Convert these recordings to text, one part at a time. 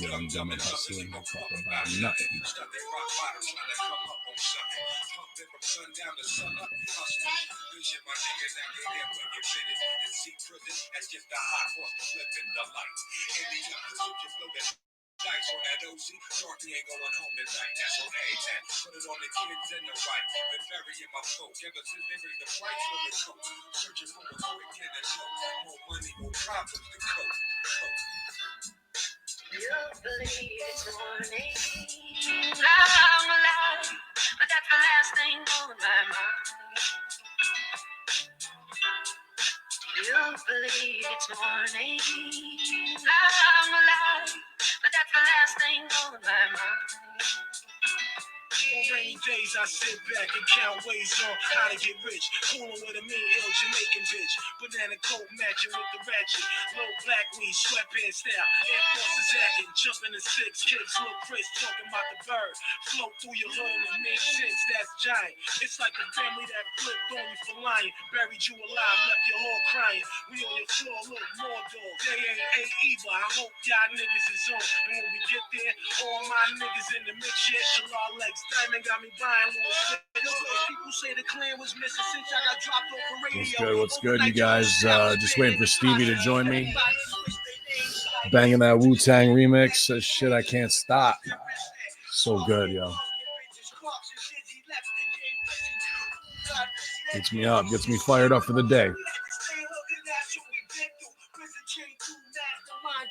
Young, dumb, and hustling, no talk about nothing. Dice on that OC, Shorty ain't going home tonight. That's on A10. Put it on the kids and the right. Been burying my folk ever since they raised the price on the coke. Searching for a quick and a joke. More money, more problems to cope. You believe it's morning. I'm alive, but that's the last thing on my mind. You believe it's morning. I'm alive, but that's the last thing on my mind. On rainy days, I sit back and count ways on how to get rich. Coolin' with a mean, ill Jamaican bitch. Banana coat matching with the ratchet. Low black weed, sweatpants style. Air Forces acting, jumping in 6 kicks. Look Chris talking about the bird. Float through your hood and it makes sense, that's giant. It's like a family that flipped on you for lying. Buried you alive, left your whole crying. We on your floor, look, more dogs. They ain't evil, I hope y'all niggas is on. And when we get there, all my niggas in the mix, yeah, Shalal legs. Diamond got me buying little shit. People say the clan was missing since I got dropped off the radio. What's good, you guys? Just waiting for Stevie to join me. Banging that Wu-Tang remix. That shit I can't stop. So good, yo. Gets me up, gets me fired up for the day.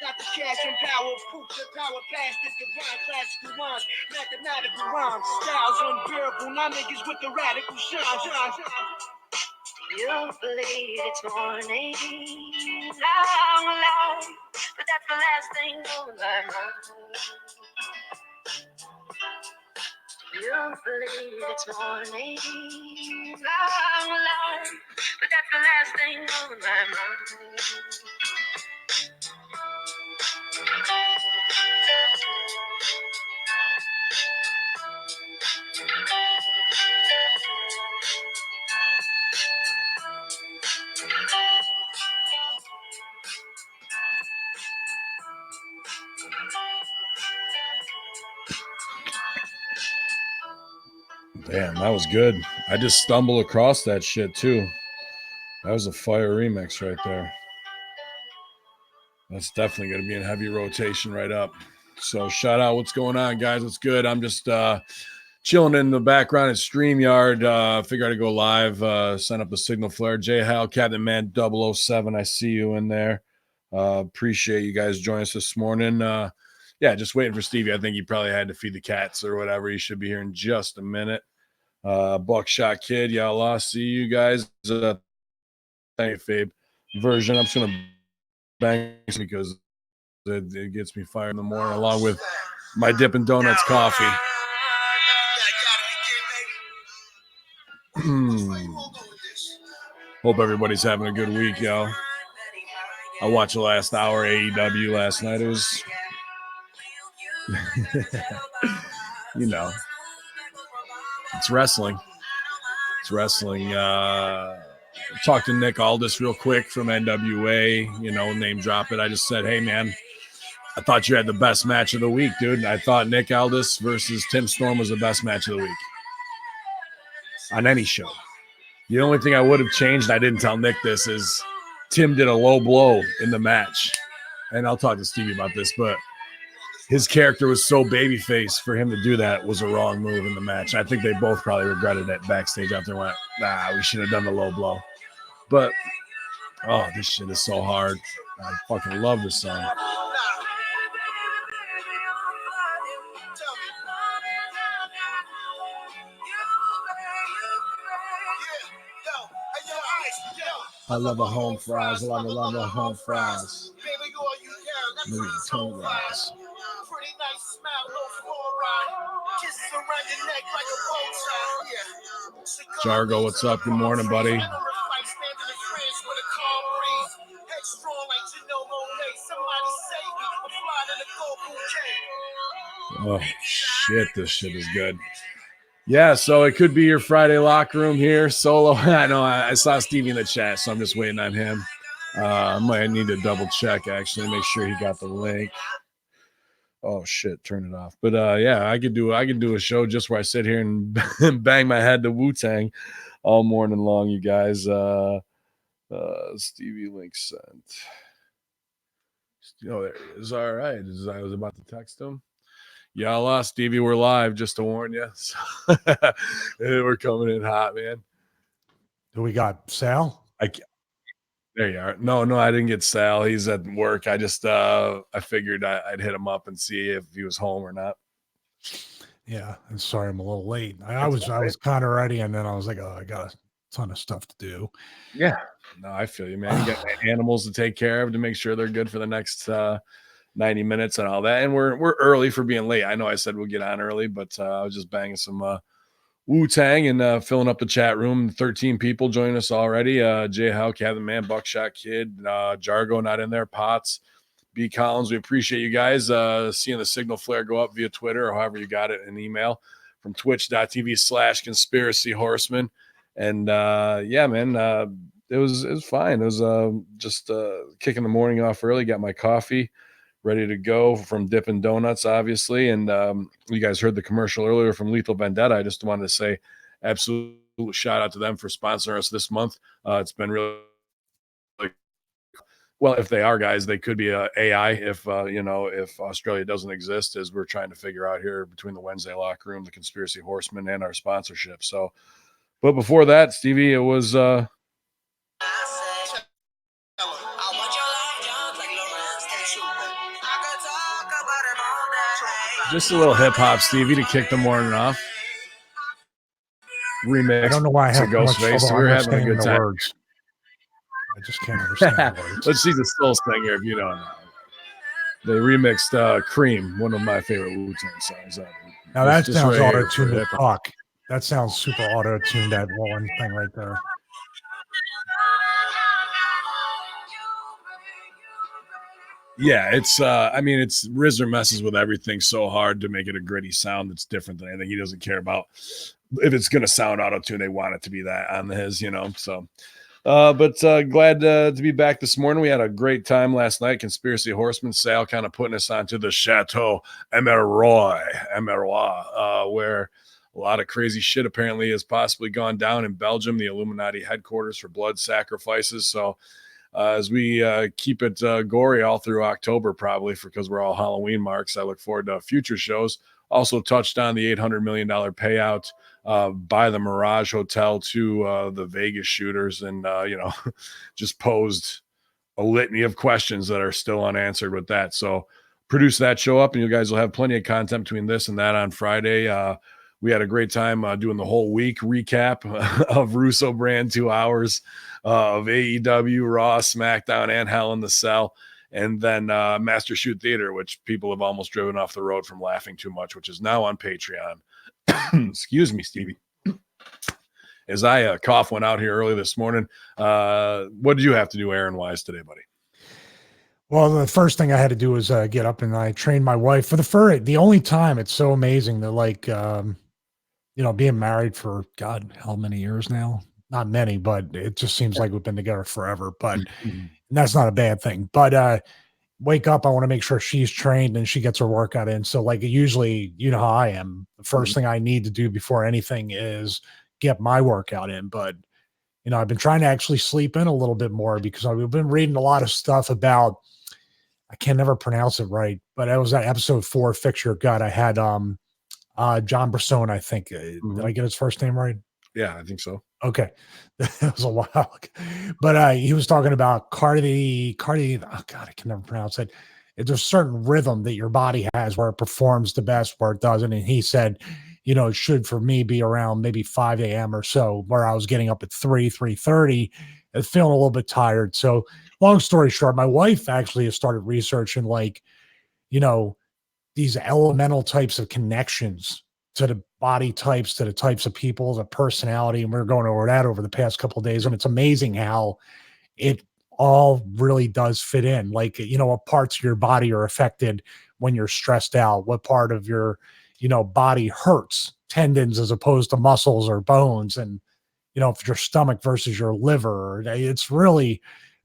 Got the cash and power, proof the power past this divine classical rhymes, mathematical rhymes, styles unbearable, now niggas with the radical shine. You believe it's morning, I'm alive, but that's the last thing on my mind. You believe it's morning, I'm alive, but that's the last thing on my mind. Damn, that was good. I just stumbled across that shit too. That was a fire remix right there. That's definitely going to be in heavy rotation right up. So shout out, what's going on, guys? What's good? I'm just chilling in the background at StreamYard. Figured I'd go live, send up the signal flare. J Hal, Captain Man 007, I see you in there. Appreciate you guys joining us this morning. Yeah, just waiting for Stevie. I think he probably had to feed the cats or whatever. He should be here in just a minute. Buckshot Kid, y'all, see you guys. Thank you, Fabe. Version, I'm just going to bang because it gets me fired in the morning along with my Dippin' Donuts coffee. Hope everybody's having a good week, y'all. I watched the last hour AEW last night. It was, you know, it's wrestling. It's wrestling. Talked to Nick Aldis real quick from NWA, you know, name drop it. I just said, hey, man, I thought you had the best match of the week, dude. I thought Nick Aldis versus Tim Storm was the best match of the week on any show. The only thing I would have changed, I didn't tell Nick this, is Tim did a low blow in the match. And I'll talk to Stevie about this, but his character was so babyface, for him to do that was a wrong move in the match. I think they both probably regretted it backstage after and went, nah, we should have done the low blow. But, oh, this shit is so hard. I fucking love this song. I love the home fries. I love the home fries. Maybe tone rise. Jargo, what's up? Good morning, buddy. Oh, shit. This shit is good. Yeah, so it could be your Friday locker room here. Solo. I know I saw Stevie in the chat, so I'm just waiting on him. I might need to double check, actually, make sure he got the link. Oh shit, turn it off. But yeah, I could do a show just where I sit here and bang my head to Wu-Tang all morning long, you guys. Stevie link sent. Oh, there he is. All right. I was about to text him. Yalla, Stevie, we're live, just to warn you. So, we're coming in hot, man. Do we got Sal? There you are. No, I didn't get Sal. He's at work. I just I figured I'd hit him up and see if he was home or not. Yeah, I'm sorry I'm a little late. I was kind of ready, and then I was like, oh, I got a ton of stuff to do. Yeah. No, I feel you, man. You got animals to take care of to make sure they're good for the next 90 minutes and all that. And we're early for being late. I know I said we'll get on early, but I was just banging some Wu-Tang and filling up the chat room. 13 people join us already. Jay Howe, Kevin Man, Buckshot Kid, Jargo not in there, Potts, B Collins. We appreciate you guys seeing the signal flare go up via Twitter or however you got it, an email from twitch.tv/conspiracy horseman. And yeah, man, it was fine. It was just kicking the morning off early, got my coffee ready to go from Dippin' Donuts, obviously. And you guys heard the commercial earlier from Lethal Vendetta. I just wanted to say absolute shout out to them for sponsoring us this month. It's been really well, if they are guys, they could be AI if if Australia doesn't exist, as we're trying to figure out here between the Wednesday locker room, the Conspiracy Horsemen, and our sponsorship. So, but before that, Stevie, it was just a little hip hop, Stevie, to kick the morning off. Remix. I don't know why I have Ghostface. much trouble We're having a good the time. words. I just can't understand the words. Let's see the Soul Singer if you don't know. They remixed Cream, one of my favorite Wu-Tang songs. Now that sounds auto-tuned as fuck. That sounds super auto-tuned, that one thing right there. Yeah, it's I mean, it's RZA messes with everything so hard to make it a gritty sound that's different than anything. He doesn't care about if it's going to sound auto-tune. They want it to be that on his, so but glad to be back this morning. We had a great time last night. Conspiracy Horseman Sal kind of putting us onto the Chateau Emeroy, where a lot of crazy shit apparently has possibly gone down in Belgium, the Illuminati headquarters for blood sacrifices. So as we keep it gory all through October, probably because we're all Halloween marks, I look forward to future shows. Also touched on the $800 million payout by the Mirage Hotel to the Vegas shooters, and just posed a litany of questions that are still unanswered with that. So produce that show up, and you guys will have plenty of content between this and that on Friday. We had a great time doing the whole week recap of Russo Brand 2 hours of AEW, Raw, SmackDown, and Hell in the Cell. And then Master Shoot Theater, which people have almost driven off the road from laughing too much, which is now on Patreon. Excuse me, Stevie. As I cough went out here early this morning. What did you have to do errand-wise today, buddy? Well, the first thing I had to do was get up and I trained my wife for the only time. It's so amazing that being married for God, how many years now? Not many, but it just seems like we've been together forever, but that's not a bad thing. But wake up, I want to make sure she's trained and she gets her workout in. So like usually, you know how I am. The first thing I need to do before anything is get my workout in. But, I've been trying to actually sleep in a little bit more because we've been reading a lot of stuff about, I can never pronounce it right, but it was that episode 4, Fix Your Gut. I had John Brasone, I think. Did I get his first name right? Yeah, I think so. Okay. That was a while ago. But he was talking about cardi. Oh God, I can never pronounce it. There's a certain rhythm that your body has where it performs the best, where it doesn't. And he said, it should for me be around maybe 5 a.m. or so, where I was getting up at 3:30 and feeling a little bit tired. So long story short, my wife actually has started researching these elemental types of connections to the body types, to the types of people, the personality. And we're going over that over the past couple of days. And it's amazing how it all really does fit in. Like, what parts of your body are affected when you're stressed out, what part of your, body hurts, tendons as opposed to muscles or bones, and, if your stomach versus your liver. It's really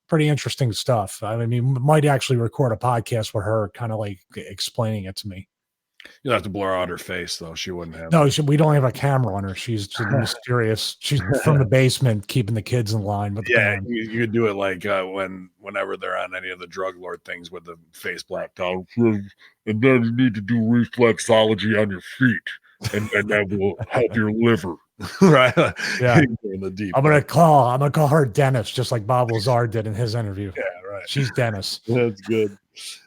pretty interesting stuff. I mean, might actually record a podcast with her kind of like explaining it to me. You'll have to blur out her face, though. She wouldn't have. No, we don't have a camera on her. She's mysterious. She's from the basement, keeping the kids in line with the band. You could do it like whenever they're on any of the drug lord things with the face blacked out. And then you need to do reflexology on your feet, and that will help your liver. Right? Yeah. In the deep. I'm gonna call her Dennis, just like Bob Lazar did in his interview. Yeah, right. She's Dennis. That's good.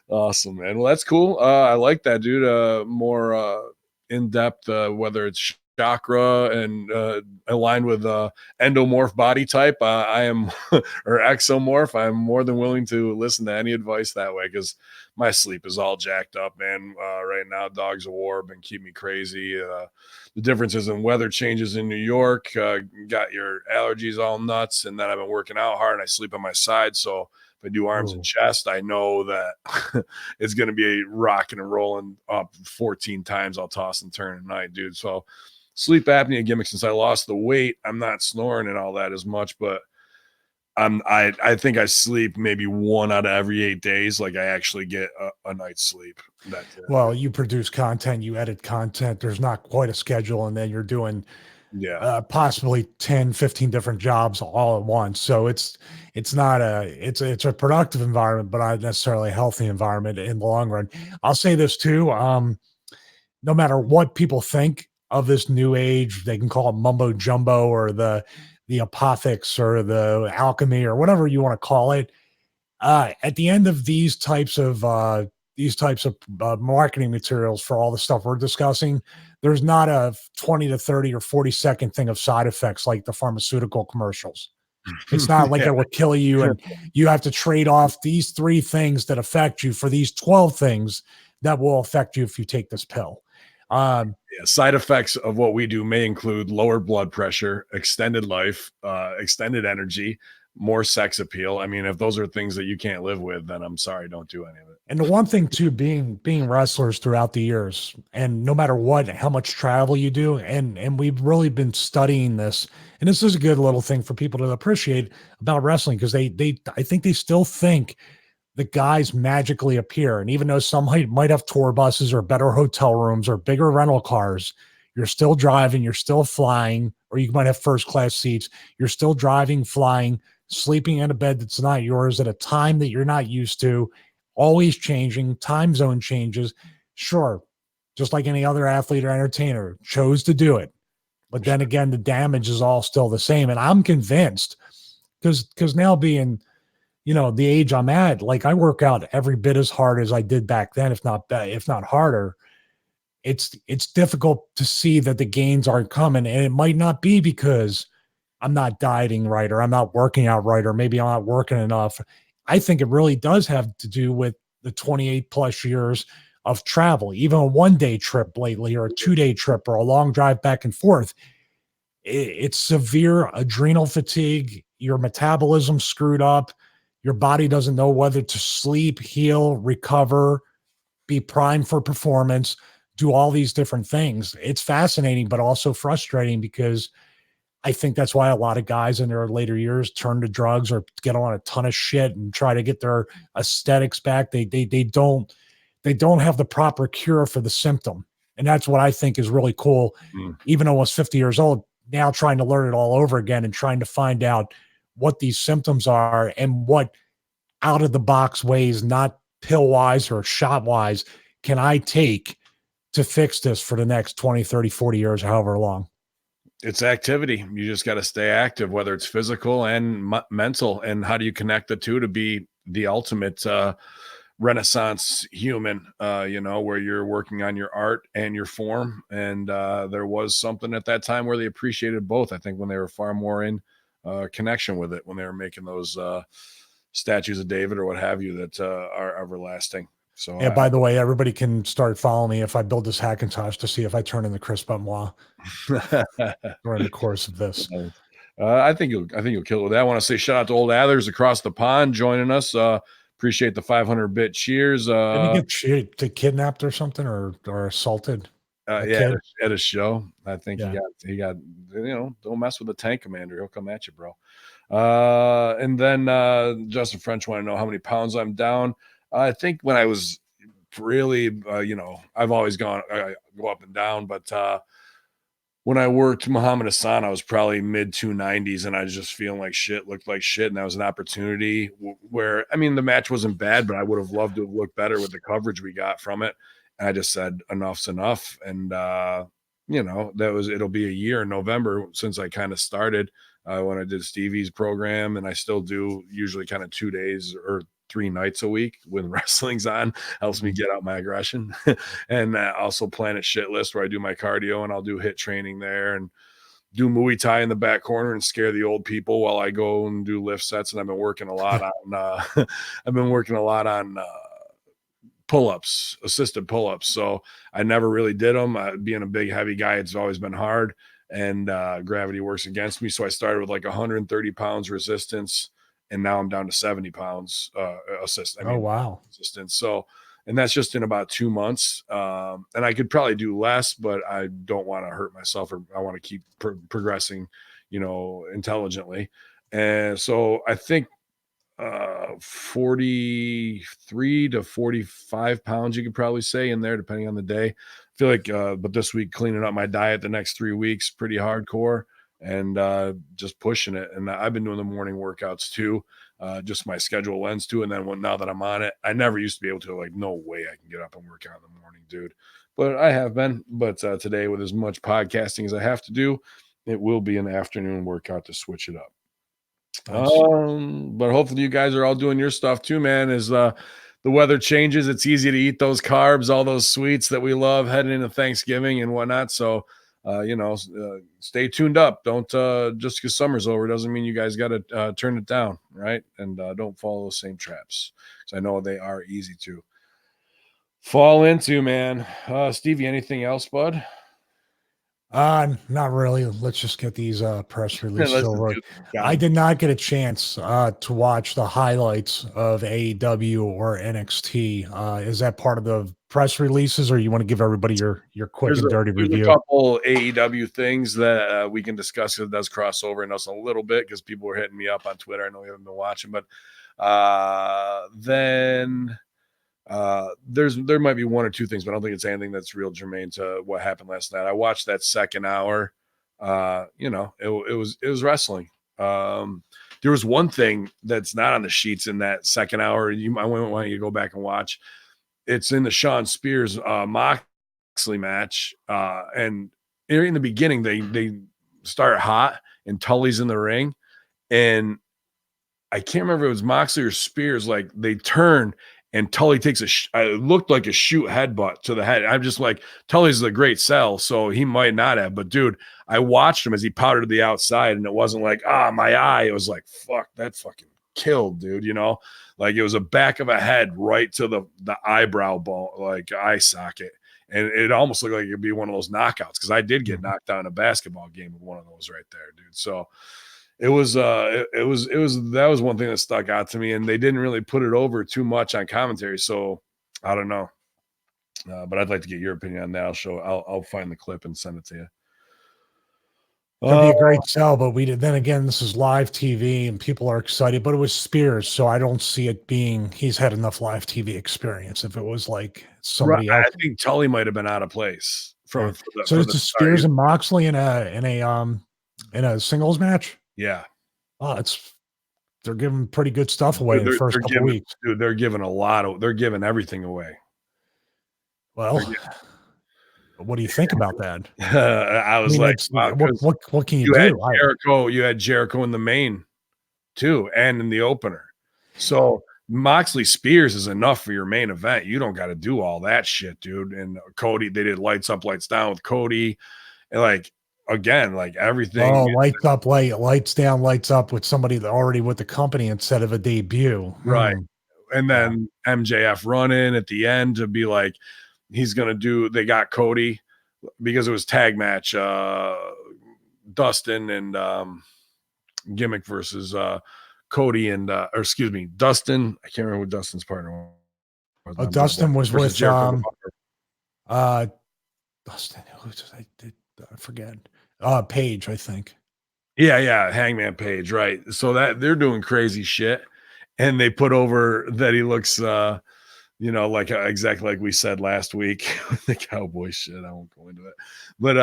Awesome, man. Well, that's cool. I like that, dude. More in depth, whether it's chakra and aligned with endomorph body type. I am or exomorph. I'm more than willing to listen to any advice that way, because my sleep is all jacked up, man. Right now, dogs of war have been keeping me crazy. The differences in weather changes in New York, got your allergies all nuts, and then I've been working out hard and I sleep on my side. So if I do arms and chest, I know that it's going to be rocking and rolling up 14 times. I'll toss and turn at night, dude. So sleep apnea gimmick, since I lost the weight, I'm not snoring and all that as much, but I think I sleep maybe 1 out of every 8 days. Like I actually get a night's sleep. Well, you produce content, you edit content. There's not quite a schedule, and then you're doing possibly 10, 15 different jobs all at once. So it's a productive environment, but not necessarily a healthy environment in the long run. I'll say this too. No matter what people think of this new age, they can call it mumbo jumbo or the apothetics or the alchemy or whatever you want to call it. At the end of these types of marketing materials for all the stuff we're discussing, there's not a 20 to 30 or 40-second thing of side effects like the pharmaceutical commercials. It's not like it will kill you and you have to trade off these 3 things that affect you for these 12 things that will affect you if you take this pill. Side effects of what we do may include lower blood pressure, extended life, extended energy, more sex appeal. I mean, if those are things that you can't live with, then I'm sorry, don't do any of it. And the one thing too, being wrestlers throughout the years, and no matter what, how much travel you do, and we've really been studying this, and this is a good little thing for people to appreciate about wrestling, because I think they still think the guys magically appear. And even though some might have tour buses or better hotel rooms or bigger rental cars, you're still driving, you're still flying, or you might have first class seats. You're still driving, flying, sleeping in a bed that's not yours at a time that you're not used to, always changing, time zone changes. Sure, just like any other athlete or entertainer chose to do it. But then again, the damage is all still the same. And I'm convinced, because now being, the age I'm at, like I work out every bit as hard as I did back then, if not harder. It's difficult to see that the gains aren't coming. And it might not be because I'm not dieting right, or I'm not working out right, or maybe I'm not working enough. I think it really does have to do with the 28 plus years of travel, even a 1-day trip lately, or a 2-day trip, or a long drive back and forth. It's severe adrenal fatigue. Your metabolism screwed up. Your body doesn't know whether to sleep, heal, recover, be primed for performance, do all these different things. It's fascinating, but also frustrating, because I think that's why a lot of guys in their later years turn to drugs or get on a ton of shit and try to get their aesthetics back. They don't have the proper cure for the symptom. And that's what I think is really cool. Even almost 50 years old, now trying to learn it all over again and trying to find out what these symptoms are and what out of the box ways, not pill wise or shot wise, can I take to fix this for the next 20, 30, 40 years, however long. It's activity. You just got to stay active, whether it's physical and mental. And how do you connect the two to be the ultimate Renaissance human, where you're working on your art and your form. And there was something at that time where they appreciated both. I think when they were far more in connection with it, when they were making those statues of David or what have you that are everlasting. So yeah, by the way, everybody can start following me if I build this Hackintosh to see if I turn into Chris Benoit during the course of this. I think you'll kill it with that. I want to say shout out to old Athers across the pond joining us. Appreciate the 500-bit cheers. Did he get kidnapped or something or assaulted? Yeah, at a show. I think Yeah. he got don't mess with the tank commander. He'll come at you, bro. And then Justin French want to know how many pounds I'm down. I think when I was really, I've always I go up and down, but when I worked Muhammad Hassan, I was probably mid 290s and I was just feeling like shit, looked like shit. And that was an opportunity where, I mean, the match wasn't bad, but I would have loved to have looked better with the coverage we got from it. And I just said, enough's enough. And, it'll be a year in November since I kind of started when I did Stevie's program. And I still do usually kind of 2 days or 3 nights a week when wrestling's on. Helps me get out my aggression. And also Planet Shit List where I do my cardio and I'll do HIIT training there and do Muay Thai in the back corner and scare the old people while I go and do lift sets. And I've been working a lot on pull-ups, assisted pull-ups. So I never really did them. Being a big heavy guy, it's always been hard, and gravity works against me. So I started with like 130 pounds resistance, and now I'm down to 70 pounds resistance. So, and that's just in about 2 months. And I could probably do less, but I don't want to hurt myself, or I want to keep progressing, intelligently. And so I think 43 to 45 pounds, you could probably say, in there, depending on the day. I feel like, but this week, cleaning up my diet the next 3 weeks, pretty hardcore, and just pushing it. And I've been doing the morning workouts too. Just my schedule lends to. And then now that I'm on it, I never used to be able to, like, no way I can get up and work out in the morning, dude. But I have been. But today, with as much podcasting as I have to do, it will be an afternoon workout to switch it up. Nice. But hopefully you guys are all doing your stuff too, man. As the weather changes, it's easy to eat those carbs, all those sweets that we love heading into Thanksgiving and whatnot. So, stay tuned up. Don't just because summer's over doesn't mean you guys got to turn it down, right? And don't follow those same traps, because I know they are easy to fall into, man. Stevie, anything else, bud? Not really. Let's just get these press releases over. Yeah. I did not get a chance to watch the highlights of AEW or NXT. Is that part of the press releases, or you want to give everybody your quick and dirty review? There's a couple AEW things that we can discuss. It does cross over in us a little bit because people were hitting me up on Twitter. I know you haven't been watching, but then there might be one or two things, but I don't think it's anything that's real germane to what happened last night. I watched that second hour. It was wrestling. There was one thing that's not on the sheets in that second hour. I want you to go back and watch. It's in the Shawn Spears Moxley match. And in the beginning, they start hot and Tully's in the ring. And I can't remember if it was Moxley or Spears. Like, they turn and Tully takes it looked like a shoot headbutt to the head. I'm just like, Tully's a great sell, so he might not have. But, dude, I watched him as he powdered to the outside, and it wasn't like, my eye. It was like, fuck, that fucking killed, dude, Like, it was a back of a head right to the eyebrow bone, like eye socket. And it almost looked like it could be one of those knockouts, because I did get knocked out in a basketball game with one of those right there, dude. So that was one thing that stuck out to me, and they didn't really put it over too much on commentary. So I don't know, but I'd like to get your opinion on that. I'll find the clip and send it to you. It'd be a great sell, but then again, this is live TV and people are excited, but it was Spears, so I don't see it being, he's had enough live TV experience. If it was like somebody else, I think Tully might have been out of place so it's Spears and Moxley in a singles match. Yeah. Oh, they're giving pretty good stuff away in the first couple weeks. Dude, they're giving everything away. Well, what do you think about that? I was like, wow, what can you do? You had Jericho in the main too, and in the opener. So Moxley Spears is enough for your main event. You don't got to do all that shit, dude. And Cody, they did lights up, lights down with Cody, and like, again, like everything. Oh, lights up, lights down, lights up with somebody that already with the company instead of a debut. Right. And then MJF running at the end to be like, they got Cody because it was tag match, Dustin and gimmick versus Cody and or excuse me, Dustin. I can't remember what Dustin's partner was. Oh, Dustin was with Jericho. Dustin, I forget. Page, I think. Yeah, Hangman Page, right? So that they're doing crazy shit, and they put over that he looks, like exactly like we said last week with the cowboy shit. I won't go into it, but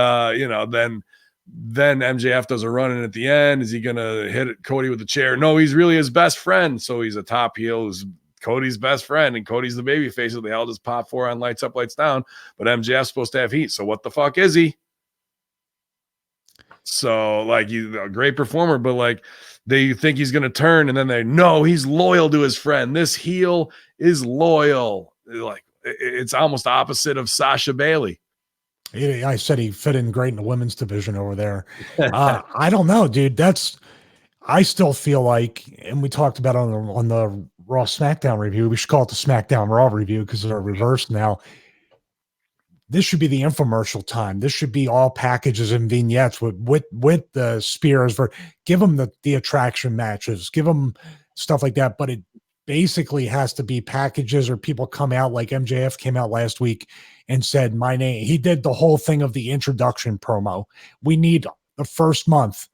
then MJF does a run in at the end. Is he gonna hit Cody with the chair? No, he's really his best friend. So he's a top heel who's Cody's best friend, and Cody's the baby face that they all just pop for on Lights Up, Lights Down. But MJF's supposed to have heat. So what the fuck is he? So like he's a great performer, but like they think he's gonna turn, and then no, he's loyal to his friend. This heel is loyal. Like it's almost opposite of Sasha Bailey. I said he fit in great in the women's division over there. I don't know, dude. I still feel like, and we talked about on the Raw SmackDown review. We should call it the SmackDown Raw review because they're reversed now. This should be the infomercial time. This should be all packages and vignettes with the spears. Give them the attraction matches. Give them stuff like that. But it basically has to be packages, or people come out like MJF came out last week and said my name. He did the whole thing of the introduction promo. We need the first month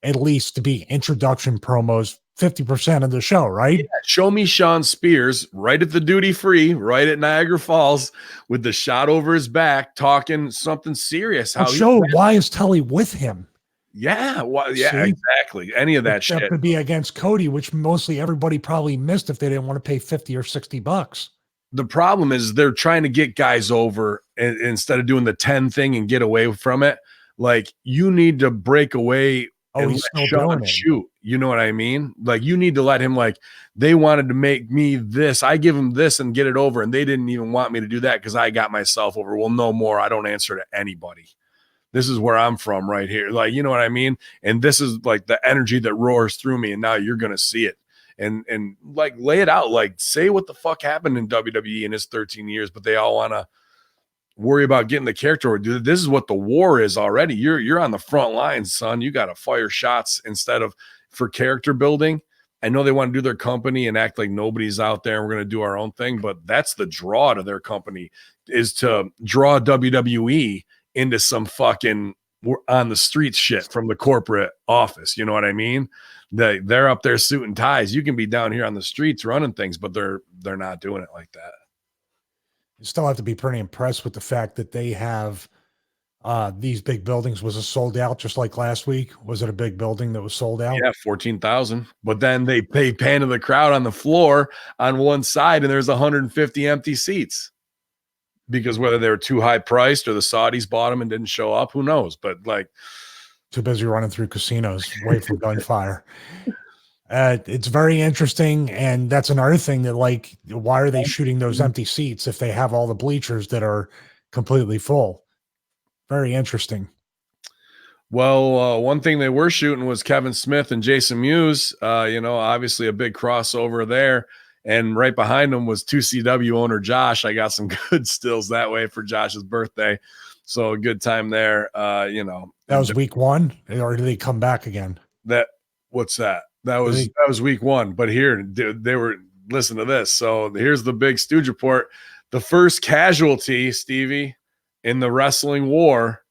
at least to be introduction promos, 50% of the show, right? Yeah, show me Sean Spears right at the duty free, right at Niagara Falls, with the shot over his back, talking something serious. Why is Tully with him? Yeah, exactly. Any of that shit could be against Cody, which mostly everybody probably missed if they didn't want to pay $50 or $60. The problem is they're trying to get guys over, and instead of doing the 10 thing and get away from it. Like you need to break away. Oh, he's still doing it. Shoot, you know what I mean? Like you need to let him. Like they wanted to make me this, I give him this and get it over, and they didn't even want me to do that because I got myself over. Well, no more. I don't answer to anybody. This is where I'm from, right here. Like you know what I mean? And this is like the energy that roars through me, and now you're gonna see it. And like lay it out. Like say what the fuck happened in WWE in his 13 years, but they all want to worry about getting the character. This is what the war is already. You're on the front lines, son. You got to fire shots instead of for character building. I know they want to do their company and act like nobody's out there and we're going to do our own thing, but that's the draw to their company, is to draw WWE into some fucking on the streets shit from the corporate office. You know what I mean? They're up there suit and ties. You can be down here on the streets running things, but they're not doing it like that. You still have to be pretty impressed with the fact that they have these big buildings. Was it sold out just like last week? Was it a big building that was sold out? Yeah, 14,000. But then they pan to the crowd on the floor on one side, and there's 150 empty seats. Because whether they were too high priced or the Saudis bought them and didn't show up, who knows? But like, too busy running through casinos, wait for gunfire. It's very interesting, and that's another thing that, like, why are they shooting those empty seats if they have all the bleachers that are completely full? Very interesting. Well, one thing they were shooting was Kevin Smith and Jason Mewes. Obviously a big crossover there, and right behind them was 2CW owner Josh. I got some good stills that way for Josh's birthday, so a good time there. That was week one, or did they come back again? What's that? That was week one, but here they were. Listen to this. So here's the big Stooge report. The first casualty, Stevie, in the wrestling war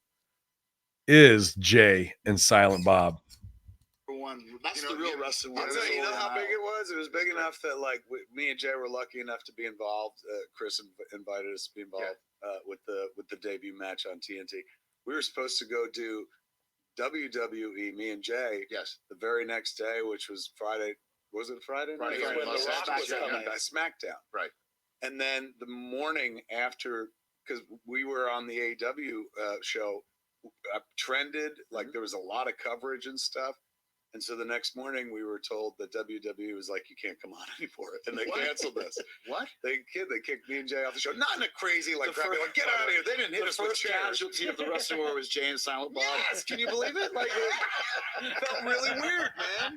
is Jay and Silent Bob. That's the real wrestling war. You know how big it was? It was big enough that like me and Jay were lucky enough to be involved. Chris invited us to be involved with the debut match on TNT. We were supposed to go do WWE, me and Jay, yes, the very next day, which was Friday. Was it Friday? Friday. When The Rock was coming by SmackDown. Right. And then the morning after, because we were on the AEW show, trended, like there was a lot of coverage and stuff. And so the next morning we were told that WWE was like, you can't come on anymore. And they canceled us. What? They kicked me and Jay off the show. Not in a crazy, like, get out of here. They didn't hit us with chairs. The first casualty of the wrestling war was Jay and Silent Bob. Yes, can you believe it? Like, it felt really weird, man.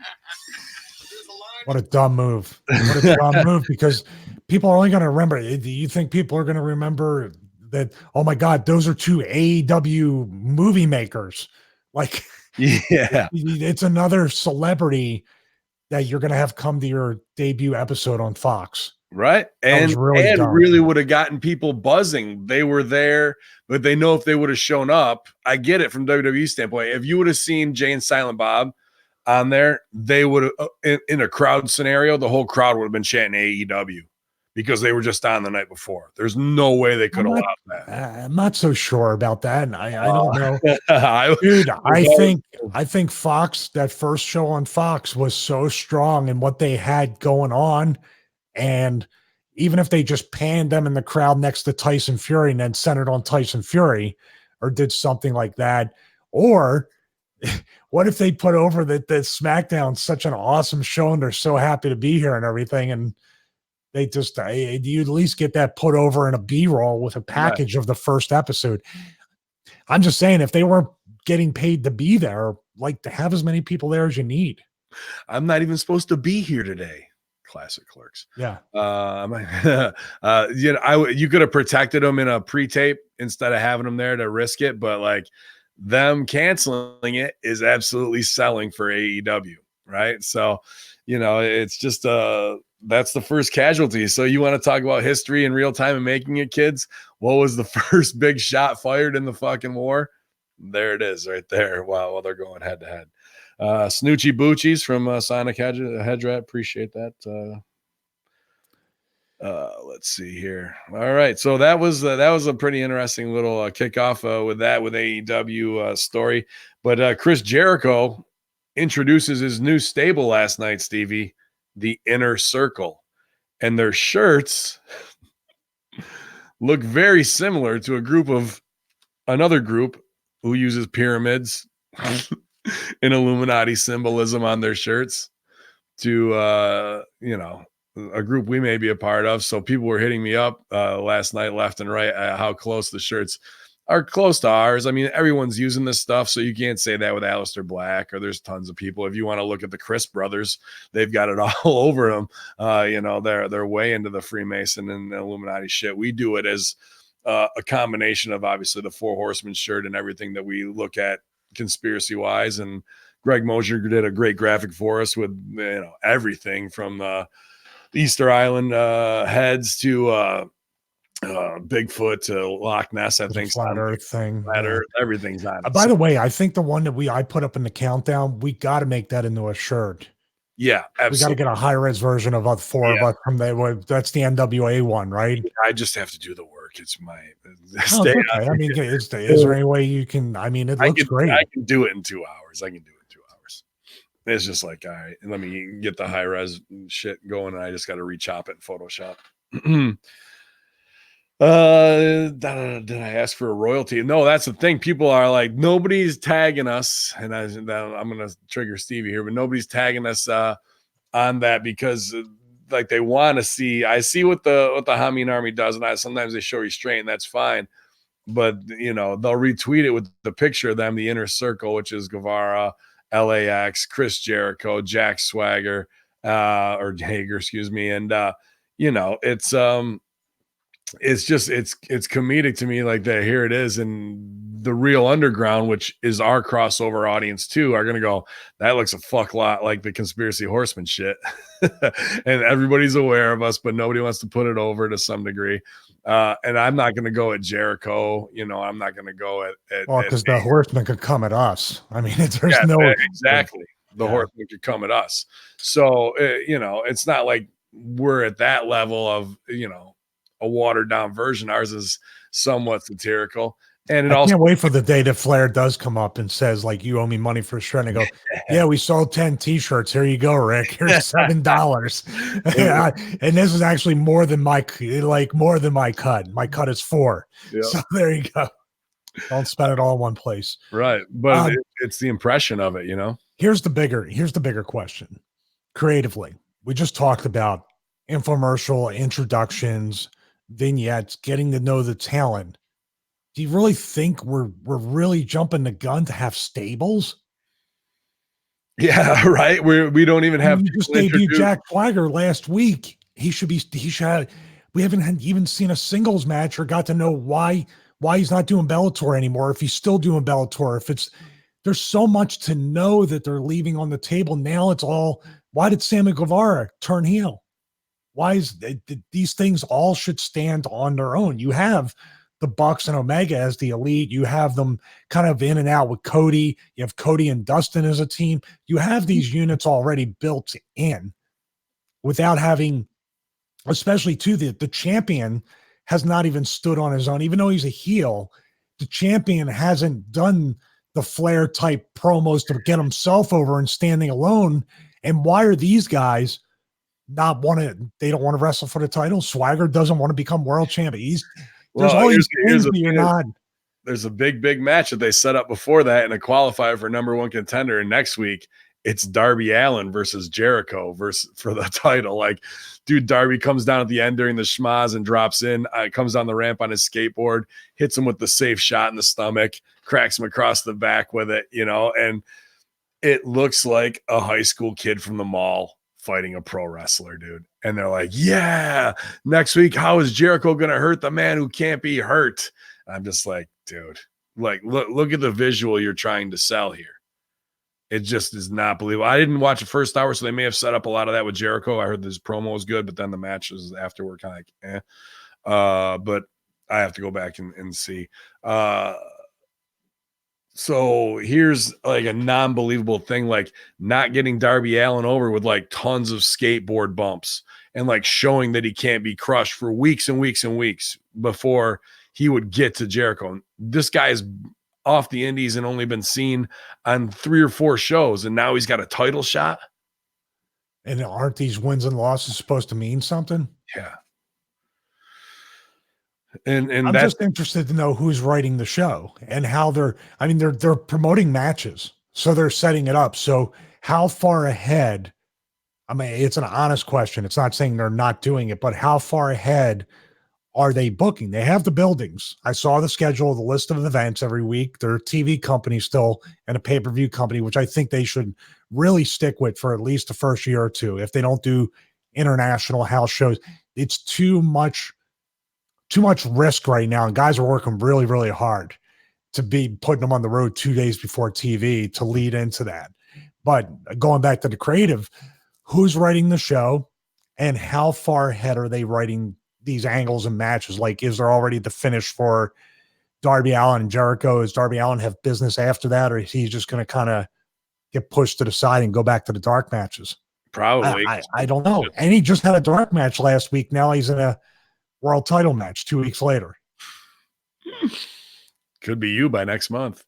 What a dumb move. What a dumb move, because people are only going to remember. Do you think people are going to remember that, oh my God, those are two AEW movie makers? Like, Yeah. It's another celebrity that you're going to have come to your debut episode on Fox. Right. That was And really dumb. really would have gotten people buzzing. They were there, but they know if they would have shown up, I get it from WWE standpoint. If you would have seen Jay and Silent Bob on there, they would have, in a crowd scenario, the whole crowd would have been chanting AEW because they were just on the night before. There's no way they could have allowed that. I'm not so sure about that. I don't know. Dude, I think Fox, that first show on Fox was so strong in what they had going on. And even if they just panned them in the crowd next to Tyson Fury and then centered on Tyson Fury or did something like that, or what if they put over that SmackDown's such an awesome show and they're so happy to be here and everything, and they just you at least get that put over in a B-roll with a package of the first episode. I'm just saying, if they weren't getting paid to be there, like, to have as many people there as you need. I'm not even supposed to be here today. Classic Clerks. Yeah. You could have protected them in a pre-tape instead of having them there to risk it, but like them canceling it is absolutely selling for AEW, right? So, it's just that's the first casualty. So you want to talk about history in real time and making it, kids? What was the first big shot fired in the fucking war? There it is right there. Wow, while they're going head to head. Snoochie Boochies from Sonic Hedrat. Appreciate that. Let's see here. All right. So that was a pretty interesting little kickoff with AEW story. But Chris Jericho introduces his new stable last night, Stevie, the Inner Circle. And their shirts look very similar to another group who uses pyramids and Illuminati symbolism on their shirts to, a group we may be a part of. So people were hitting me up last night, left and right, how close the shirts are close to ours. I mean, everyone's using this stuff, so you can't say that with Aleister Black, or there's tons of people. If you want to look at the Chris brothers, they've got it all over them. They're way into the Freemason and Illuminati shit. We do it as a combination of obviously the Four Horsemen shirt and everything that we look at conspiracy wise. And Greg Mosier did a great graphic for us with everything from Easter Island heads to Bigfoot to Loch Ness. I think Flat Earth thing, Flat Earth, everything's on it. By the way, I think the one that I put up in the countdown, we got to make that into a shirt. Yeah, absolutely. We got to get a high res version of four of us from that's the NWA one, right? I just have to do the work. It's my okay. I mean, is there any way you can? I mean, it looks great. I can do it in 2 hours. It's just like, all right, let me get the high res shit going, and I just got to rechop it in Photoshop. Did I ask for a royalty? No, that's the thing. People are like, nobody's tagging us, and I'm gonna trigger Stevie here, but nobody's tagging us on that because like they want to see. I see what the Hamin army does, and sometimes they show restraint, and that's fine. But they'll retweet it with the picture of them, the Inner Circle, which is Guevara, LAX, Chris Jericho, Jack Swagger, or Hager, excuse me, and it's just it's comedic to me. Like that, here it is, and the real underground, which is our crossover audience too, are gonna go, that looks a fuck lot like the Conspiracy Horseman shit. And everybody's aware of us, but nobody wants to put it over to some degree. And I'm not gonna go at Jericho, I'm not gonna go at because the Horseman could come at us. I mean, exactly. The Horseman could come at us. So it's not like we're at that level of a watered down version. Ours is somewhat satirical. And I can't wait for the day that Flair does come up and says, like, you owe me money for a shirt. And I go, yeah, we sold 10 t-shirts. Here you go, Rick. Here's $7. And this is actually more than my cut. My cut is 4. Yep. So there you go. Don't spend it all in one place. Right. But it's the impression of it, Here's the bigger question. Creatively, we just talked about infomercial introductions, vignettes, getting to know the talent. Do you really think we're really jumping the gun to have stables? Yeah, right. We don't even have. You just debuted Jack Swagger last week. We haven't even seen a singles match or got to know why he's not doing Bellator anymore. If he's still doing Bellator, if it's there's so much to know that they're leaving on the table. Now it's all, why did Sammy Guevara turn heel? Why is these things all should stand on their own? You have the Bucks and Omega as the elite. You have them kind of in and out with Cody. You have Cody and Dustin as a team. You have these units already built in without having, especially too, the champion has not even stood on his own. Even though he's a heel, the champion hasn't done the Flair type promos to get himself over and standing alone. And why are these guys not want to? They don't want to wrestle for the title. Swagger doesn't want to become world champion. There's all these things that you're not. There's a big match that they set up before that in a qualifier for #1 contender. And next week it's Darby Allin versus Jericho for the title. Like, dude, Darby comes down at the end during the schmaz and drops in, comes down the ramp on his skateboard, hits him with the safe shot in the stomach, cracks him across the back with it, and it looks like a high school kid from the mall fighting a pro wrestler, dude. And they're like, yeah, next week, how is Jericho going to hurt the man who can't be hurt? I'm just like, dude, like, look at the visual you're trying to sell here. It just is not believable. I didn't watch the first hour, so they may have set up a lot of that with Jericho. I heard this promo was good, but then the matches afterward kind of like, but I have to go back and see. So here's like a non-believable thing, like not getting Darby Allin over with like tons of skateboard bumps and like showing that he can't be crushed for weeks and weeks and weeks before he would get to Jericho. This guy is off the indies and only been seen on 3 or 4 shows, and now he's got a title shot. And aren't these wins and losses supposed to mean something? Yeah. And I'm just interested to know who's writing the show and how they're promoting matches. So they're setting it up. So how far ahead? I mean, it's an honest question. It's not saying they're not doing it, but how far ahead are they booking? They have the buildings. I saw the schedule, the list of events every week. They're a TV company still and a pay-per-view company, which I think they should really stick with for at least the first year or two. If they don't do international house shows, it's too much risk right now. And guys are working really, really hard to be putting them on the road 2 days before TV to lead into that. But going back to the creative, who's writing the show and how far ahead are they writing these angles and matches? Like, is there already the finish for Darby Allin and Jericho? Does Darby Allin have business after that? Or is he just going to kind of get pushed to the side and go back to the dark matches? Probably. I don't know. And he just had a dark match last week. Now he's in a world title match 2 weeks later. Could be you by next month.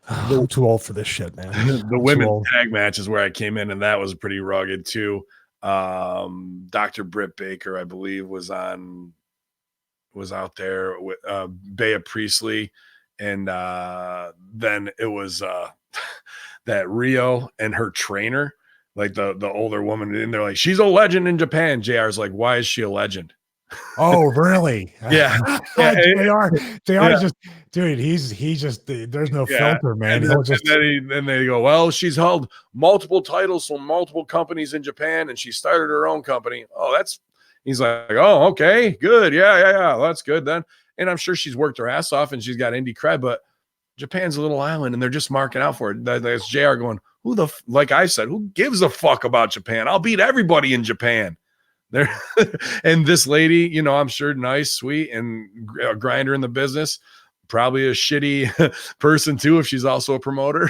I'm too old for this shit, man. The women's tag match is where I came in, and that was pretty rugged too. Dr. Britt Baker, I believe, was out there with Bea Priestley, and then it was that Rio and her trainer, like the older woman, and they're like, she's a legend in Japan. JR's like, why is she a legend? Oh, really? Yeah. They are just, dude, he just, there's no filter, man. And they go, well, she's held multiple titles from multiple companies in Japan, and she started her own company. Oh, he's like, oh, okay, good. Yeah. That's good then. And I'm sure she's worked her ass off and she's got indie cred, but Japan's a little island and they're just marking out for it. That's JR going, like I said, who gives a fuck about Japan? I'll beat everybody in Japan. There. And this lady, I'm sure nice, sweet, and a grinder in the business, probably a shitty person too if she's also a promoter.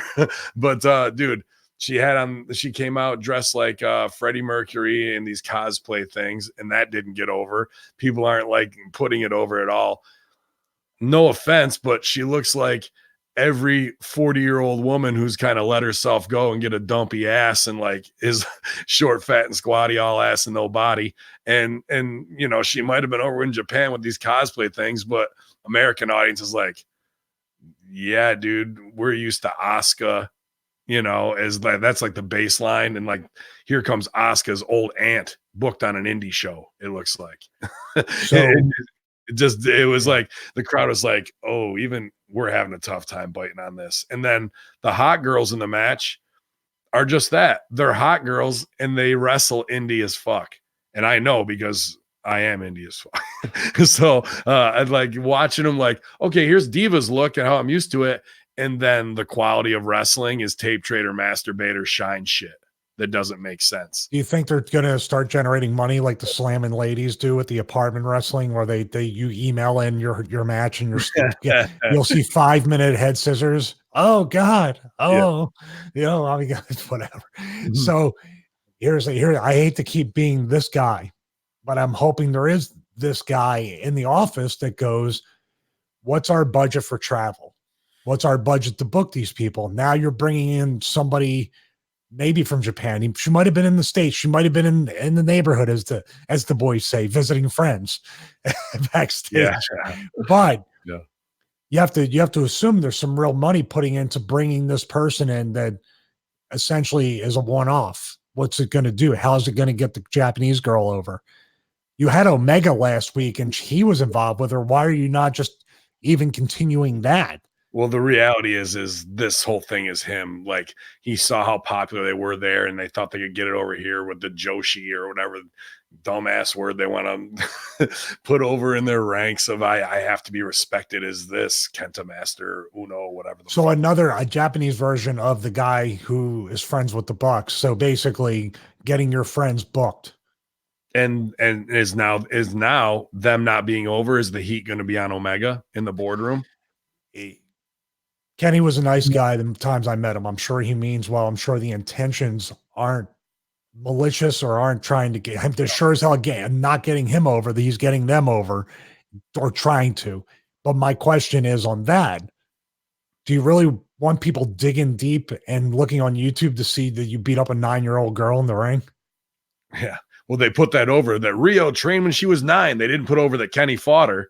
But dude, she came out dressed like Freddie Mercury in these cosplay things, and that didn't get over. People aren't like putting it over at all. No offense, but she looks like every 40-year-old woman who's kind of let herself go and get a dumpy ass and like is short, fat, and squatty, all ass and no body. And she might have been over in Japan with these cosplay things, but American audience is like, yeah, dude, we're used to Asuka, as that's like the baseline. And like, here comes Asuka's old aunt booked on an indie show. It looks like, So, it was like the crowd was like, oh, even we're having a tough time biting on this. And then the hot girls in the match are just that. They're hot girls and they wrestle indie as fuck. And I know because I am indie as fuck. So I'd like watching them like, okay, here's Diva's look and how I'm used to it. and then the quality of wrestling is tape trader, masturbator, shine shit that doesn't make sense. Do you think they're going to start generating money like the slamming ladies do at the apartment wrestling, where you email in your match and you'll see 5-minute head scissors? Oh God. Oh, I mean, whatever. Mm-hmm. So I hate to keep being this guy, but I'm hoping there is this guy in the office that goes, what's our budget for travel? What's our budget to book these people? Now you're bringing in somebody maybe from Japan. She might have been in the States. She might have been in the neighborhood, as the boys say, visiting friends backstage. Yeah. But you have to assume there's some real money putting into bringing this person in that essentially is a one-off. What's it going to do? How is it going to get the Japanese girl over? You had Omega last week and he was involved with her. Why are you not just even continuing that? Well, the reality is this whole thing is him. Like, he saw how popular they were there and they thought they could get it over here with the Joshi or whatever dumbass word they want to put over in their ranks of I have to be respected as this Kenta Master Uno, whatever. So a Japanese version of the guy who is friends with the Bucks. So basically getting your friends booked. And is now them not being over, is the heat going to be on Omega in the boardroom? Kenny was a nice guy the times I met him. I'm sure he means well. I'm sure the intentions aren't malicious or aren't trying to get him. They're sure as hell not getting him over. He's getting them over or trying to. But my question is on that. Do you really want people digging deep and looking on YouTube to see that you beat up a 9-year-old girl in the ring? Yeah. Well, they put that over that Rio trained when she was 9. They didn't put over that Kenny fought her.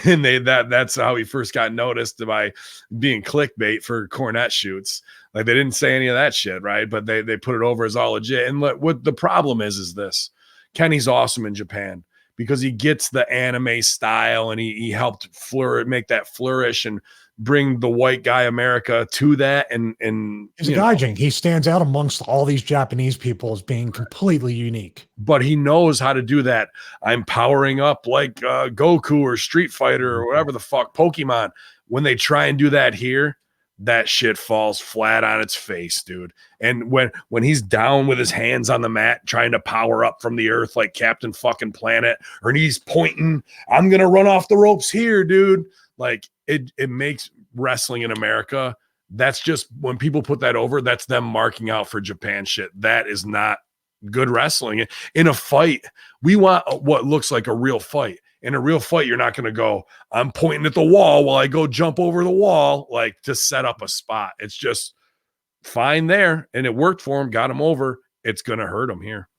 And that's how he first got noticed, by being clickbait for Cornette shoots. Like, they didn't say any of that shit, right? But they put it over as all legit. And what the problem is this: Kenny's awesome in Japan because he gets the anime style, and he helped make that flourish and bring the white guy America to that. And he's a gaijin. He stands out amongst all these Japanese people as being completely unique. But he knows how to do that. I'm powering up like Goku or Street Fighter or whatever the fuck, Pokemon. When they try and do that here, that shit falls flat on its face, dude. And when he's down with his hands on the mat trying to power up from the earth like Captain fucking Planet, or he's pointing, I'm gonna run off the ropes here, dude. Like, it makes wrestling in America. That's just, when people put that over, that's them marking out for Japan shit. That is not good wrestling. In a fight, we want what looks like a real fight. In a real fight, you're not going to go, I'm pointing at the wall while I go jump over the wall, like, to set up a spot. It's just fine there. And it worked for him, got him over. It's going to hurt him here.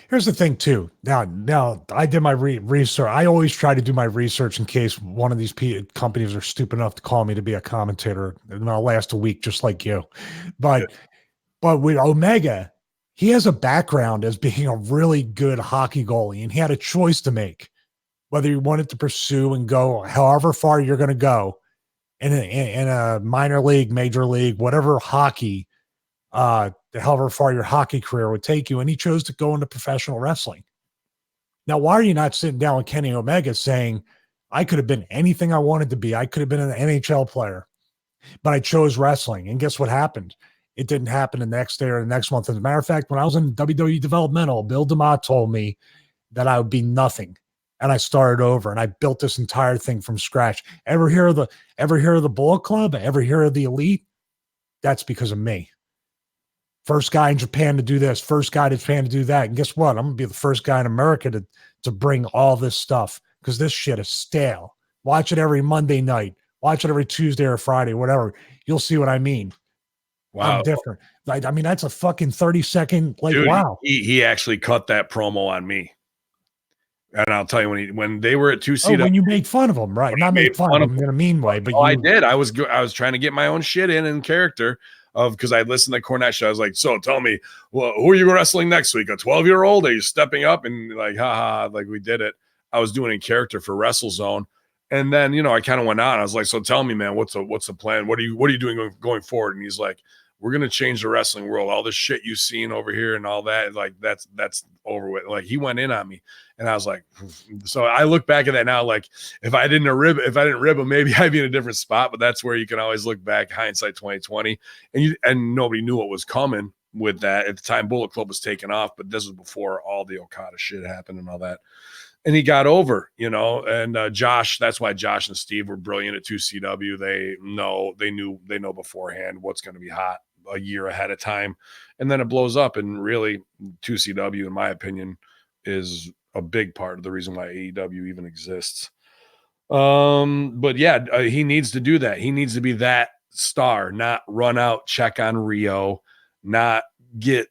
Here's the thing too. Now I did my research. I always try to do my research in case one of these companies are stupid enough to call me to be a commentator, and I'll last a week just like you. But with Omega, he has a background as being a really good hockey goalie, and he had a choice to make whether you wanted to pursue and go however far you're going to go in a minor league, major league, whatever hockey. However far your hockey career would take you, and he chose to go into professional wrestling. Now, why are you not sitting down with Kenny Omega saying, I could have been anything I wanted to be. I could have been an NHL player, but I chose wrestling. And guess what happened? It didn't happen the next day or the next month. As a matter of fact, when I was in WWE developmental, Bill DeMott told me that I would be nothing. And I started over and I built this entire thing from scratch. Ever hear of the Bullet Club? Ever hear of the Elite? That's because of me. First guy in Japan to do this, first guy in Japan to do that. And guess what? I'm going to be the first guy in America to bring all this stuff, because this shit is stale. Watch it every Monday night. Watch it every Tuesday or Friday, whatever. You'll see what I mean. Wow. I'm different. I mean, that's a fucking 30-second, like, dude, wow. He actually cut that promo on me. And I'll tell you, when they were at 2CW. When you make fun of them, right? Not make fun of them in a mean way, but I did. I was trying to get my own shit in character. Because I listened to Cornette show. I was like, so tell me, well, who are you wrestling next week? A 12-year-old? Are you stepping up? And like, haha, like, we did it. I was doing a character for WrestleZone. And then, I kind of went out. I was like, so tell me, man, what's the plan? What are you doing going forward? And he's like, we're going to change the wrestling world. All this shit you've seen over here and all that, like that's over with. Like he went in on me and I was like, so I look back at that now, like if I didn't rib him, maybe I'd be in a different spot, but that's where you can always look back, hindsight 2020, and nobody knew what was coming with that. At the time, Bullet Club was taking off, but this was before all the Okada shit happened and all that. And he got over, and Josh, that's why Josh and Steve were brilliant at 2CW. They know beforehand what's going to be hot a year ahead of time. And then it blows up. And really 2CW, in my opinion, is a big part of the reason why AEW even exists. But yeah, he needs to do that. He needs to be that star, not run out, check on Rio, not get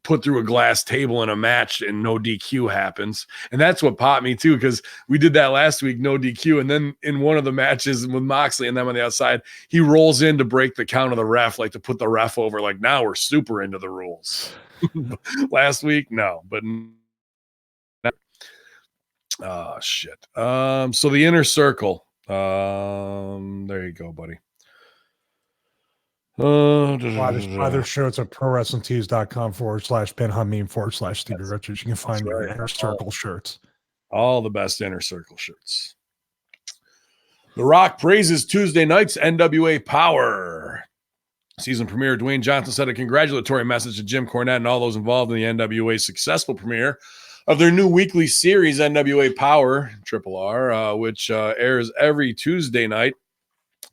put through a glass table in a match and no DQ happens. And that's what popped me too, because we did that last week, no DQ. And then in one of the matches with Moxley and them on the outside, he rolls in to break the count of the ref, like to put the ref over. Like now we're super into the rules. Last week, no, but oh shit. So the Inner Circle. There you go, buddy. Other shirts at prowrestlingtees.com/Ben Hamin /Stevie Richards. You can find your Inner Circle shirts. All the best Inner Circle shirts. The Rock praises Tuesday night's NWA Powerrr. Season premiere, Dwayne Johnson sent a congratulatory message to Jim Cornette and all those involved in the NWA's successful premiere of their new weekly series, NWA Powerrr, RRR, which airs every Tuesday night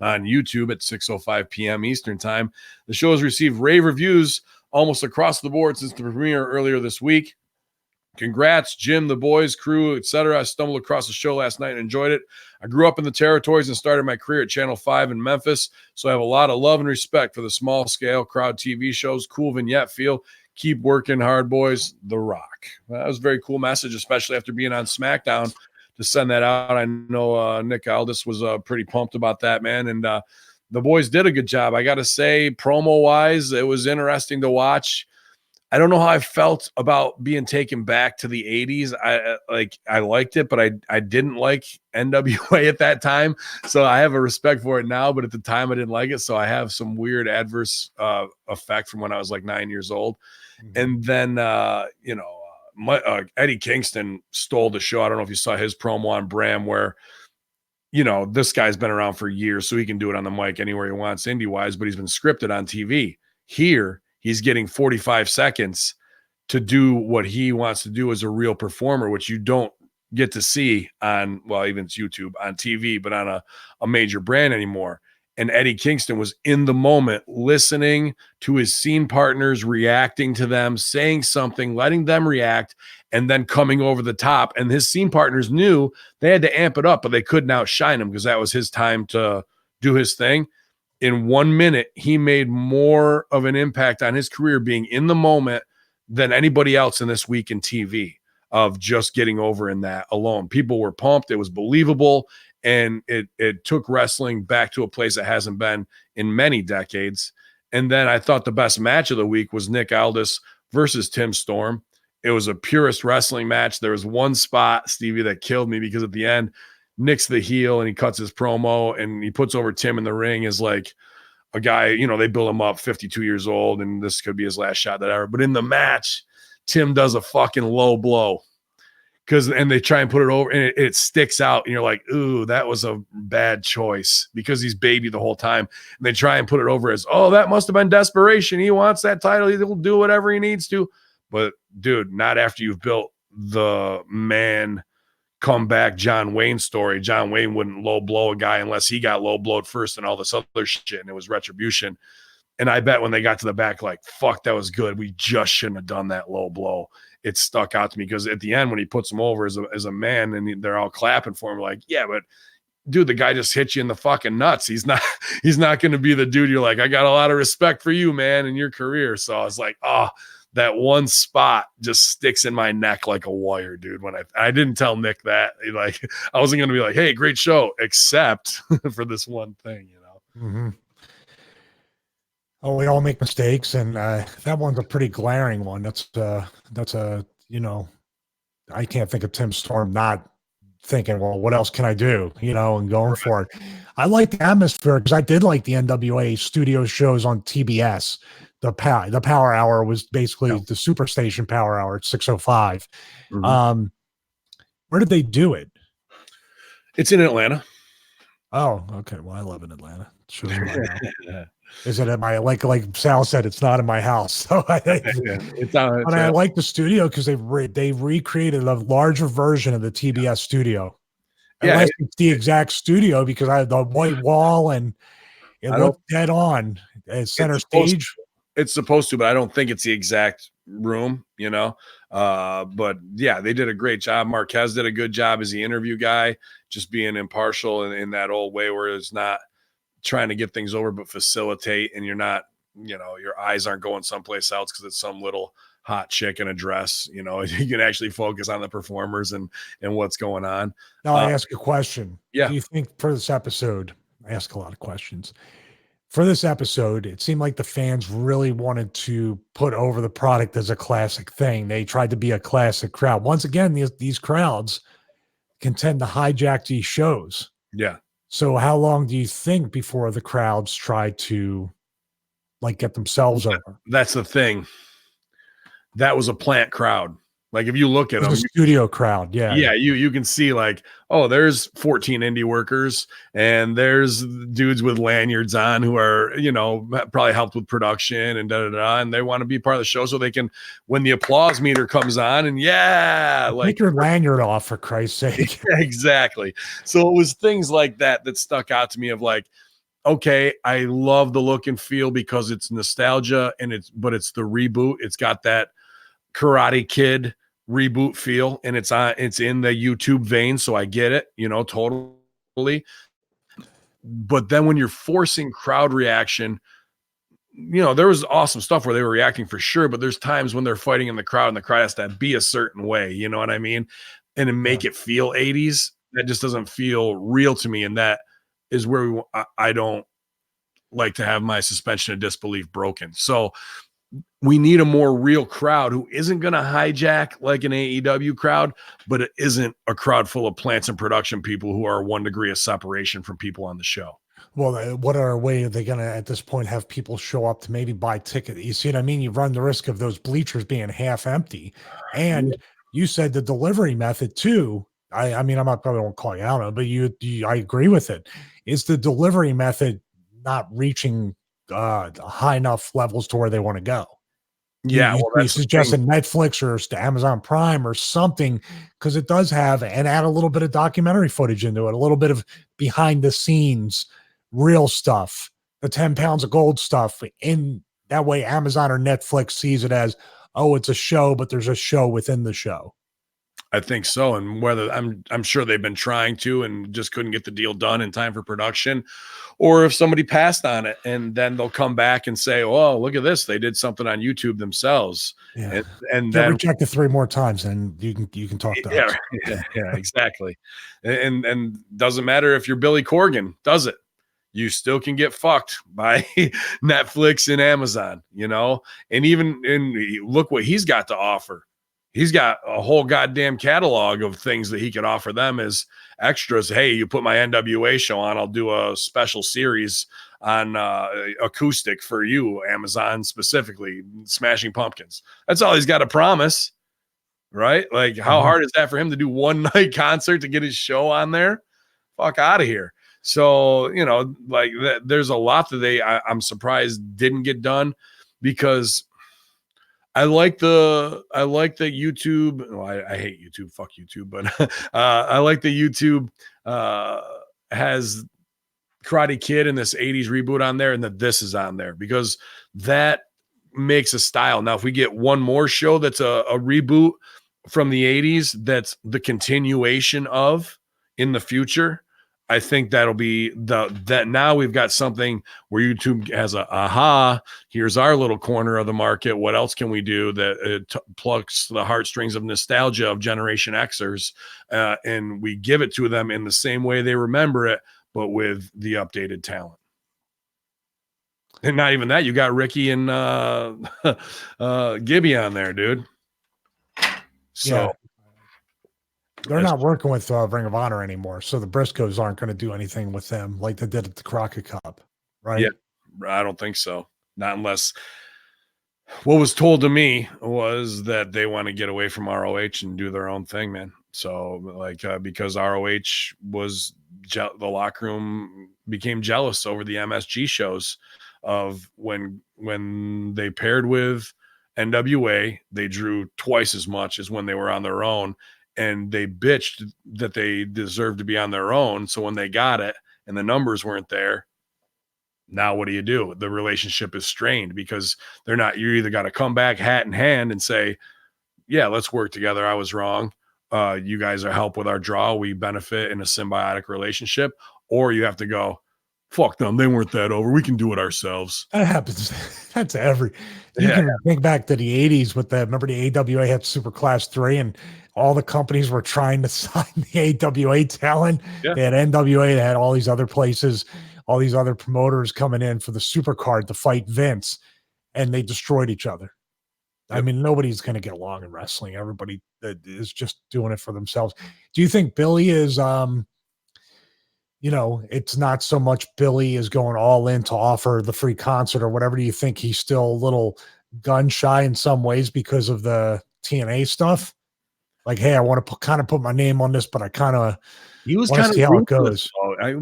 on YouTube at 6:05 p.m. Eastern Time. The show has received rave reviews almost across the board since the premiere earlier this week. Congrats, Jim, the boys, crew, etc. I stumbled across the show last night and enjoyed it. I grew up in the territories and started my career at Channel 5 in Memphis, so I have a lot of love and respect for the small-scale crowd TV shows. Cool vignette feel. Keep working hard, boys. The Rock. That was a very cool message, especially after being on SmackDown, to send that out. I know Nick Aldis was pretty pumped about that, man. And the boys did a good job. I got to say, promo-wise, it was interesting to watch. I don't know how I felt about being taken back to the 80s. I liked it, but I didn't like NWA at that time. So I have a respect for it now, but at the time I didn't like it. So I have some weird adverse effect from when I was like 9 years old. Mm-hmm. And then, Eddie Kingston stole the show. I don't know if you saw his promo on Bram where, this guy's been around for years, so he can do it on the mic anywhere he wants, indie-wise, but he's been scripted on TV. Here, he's getting 45 seconds to do what he wants to do as a real performer, which you don't get to see on, well, even it's YouTube, on TV, but on a major brand anymore. And Eddie Kingston was in the moment, listening to his scene partners, reacting to them, saying something, letting them react, and then coming over the top. And his scene partners knew they had to amp it up, but they couldn't outshine him because that was his time to do his thing. In 1 minute, he made more of an impact on his career being in the moment than anybody else in this week in TV, of just getting over in that alone. People were pumped. It was believable. And it took wrestling back to a place it hasn't been in many decades. And then I thought the best match of the week was Nick Aldis versus Tim Storm. It was a purist wrestling match. There was one spot, Stevie, that killed me, because at the end, Nick's the heel and he cuts his promo and he puts over Tim in the ring as like a guy, they build him up, 52 years old, and this could be his last shot that ever. But in the match, Tim does a fucking low blow. And they try and put it over and it sticks out. And you're like, ooh, that was a bad choice, because he's baby the whole time. And they try and put it over as, oh, that must have been desperation. He wants that title. He'll do whatever he needs to. But dude, not after you've built the man comeback John Wayne story. John Wayne wouldn't low blow a guy unless he got low blowed first and all this other shit. And it was retribution. And I bet when they got to the back, like, fuck, that was good. We just shouldn't have done that low blow. It stuck out to me, because at the end, when he puts him over as a man and they're all clapping for him, like, yeah, but dude, the guy just hit you in the fucking nuts. He's not going to be the dude. You're like, I got a lot of respect for you, man, in your career. So I was like, oh, that one spot just sticks in my neck like a wire, dude. When I didn't tell Nick that, like, I wasn't going to be like, hey, great show, except for this one thing, Mm-hmm. Oh, we all make mistakes, and that one's a pretty glaring one. That's I can't think of Tim Storm not thinking, well, what else can I do? And going for it. I like the atmosphere because I did like the NWA studio shows on TBS. The Power Hour was basically the Superstation Power Hour at 6:05. Where did they do it? It's in Atlanta. Oh, okay. Well, I live in Atlanta. Shows in my house. Is it at my like Sal said? It's not in my house. So I like the studio because they recreated a larger version of the TBS studio. Unless it's the exact studio because I have the white wall and it looked dead on as center stage. It's supposed to, but I don't think it's the exact room, but yeah, they did a great job. Marquez did a good job as the interview guy, just being impartial in that old way where it's not trying to get things over, but facilitate. And you're not, your eyes aren't going someplace else because it's some little hot chick in a dress. You can actually focus on the performers and what's going on. Now I ask a question. Yeah. Do you think for this episode, I ask a lot of questions. For this episode, it seemed like the fans really wanted to put over the product as a classic thing. They tried to be a classic crowd. Once again, these crowds can tend to hijack these shows. Yeah. So how long do you think before the crowds try to get themselves over? That's the thing. That was a plant crowd. Like if you look at them, studio crowd, yeah, you can see there's 14 indie workers and there's dudes with lanyards on who are probably helped with production and and they want to be part of the show so they can, when the applause meter comes on, and take your lanyard off for Christ's sake. Exactly. So it was things like that stuck out to me of okay, I love the look and feel because it's nostalgia but it's the reboot. It's got that Karate Kid reboot feel and it's in the YouTube vein. So I get it, totally. But then when you're forcing crowd reaction, there was awesome stuff where they were reacting for sure, but there's times when they're fighting in the crowd and the crowd has to be a certain way, you know what I mean? And to make it feel 80s, that just doesn't feel real to me. And that is where I don't like to have my suspension of disbelief broken. So we need a more real crowd who isn't going to hijack like an AEW crowd, but it isn't a crowd full of plants and production people who are 1 degree of separation from people on the show. Well, what other way are they going to, at this point, have people show up to maybe buy tickets? You see what I mean? You run the risk of those bleachers being half empty. And you said the delivery method too. I mean, probably won't call you out on it, but I agree with it. Is the delivery method not reaching high enough levels to where they want to go? Yeah, you suggested Netflix or Amazon Prime or something, because it does have, and add a little bit of documentary footage into it, a little bit of behind the scenes, real stuff, the 10 pounds of gold stuff. In that way, Amazon or Netflix sees it as, oh, it's a show, but there's a show within the show. I think so. And whether I'm sure they've been trying to and just couldn't get the deal done in time for production, or if somebody passed on it and then they'll come back and say, oh, look at this. They did something on YouTube themselves. Yeah. And then reject it 3 more times and you can talk to us. Yeah, exactly. And doesn't matter if you're Billy Corgan, does it? You still can get fucked by Netflix and Amazon, and look what he's got to offer. He's got a whole goddamn catalog of things that he could offer them as extras. Hey, you put my NWA show on, I'll do a special series on acoustic for you, Amazon specifically, Smashing Pumpkins. That's all he's got to promise, right? Like, how hard is that for him to do one night concert to get his show on there? Fuck out of here. So, there's a lot that I'm surprised didn't get done, because I like the YouTube. Well, I hate YouTube. Fuck YouTube. But I like the YouTube has Karate Kid and this 80s reboot on there, and that this is on there, because that makes a style. Now, if we get one more show that's a reboot from the 80s, that's the continuation of in the future, I think that'll be that now we've got something where YouTube has here's our little corner of the market. What else can we do that plucks the heartstrings of nostalgia of Generation Xers, and we give it to them in the same way they remember it, but with the updated talent. And not even that, you got Ricky and Gibby on there, dude. So They're not working with Ring of Honor anymore, so the Briscoes aren't going to do anything with them like they did at the Crockett Cup, right? Yeah, I don't think so. Not unless what was told to me was that they want to get away from ROH and do their own thing, man. So, like, because ROH was the locker room became jealous over the MSG shows of when they paired with NWA, they drew twice as much as when they were on their own, and they bitched that they deserved to be on their own. So when they got it and the numbers weren't there, now what do? The relationship is strained because they're not, you either got to come back hat in hand and say, yeah, let's work together. I was wrong. You guys are help with our draw. We benefit in a symbiotic relationship, or you have to go, fuck them. They weren't that over. We can do it ourselves. That happens. That's you can think back to the 80s with remember the AWA had Super Class 3 and all the companies were trying to sign the AWA talent. Yeah. They had NWA, they had all these other places, all these other promoters coming in for the super card to fight Vince, and they destroyed each other. Yep. I mean, nobody's going to get along in wrestling. Everybody is just doing it for themselves. Do you think Billy is, it's not so much Billy is going all in to offer the free concert or whatever? Do you think he's still a little gun shy in some ways because of the TNA stuff? Like, hey, I want to kind of put my name on this, but I kind of want to see how it goes. I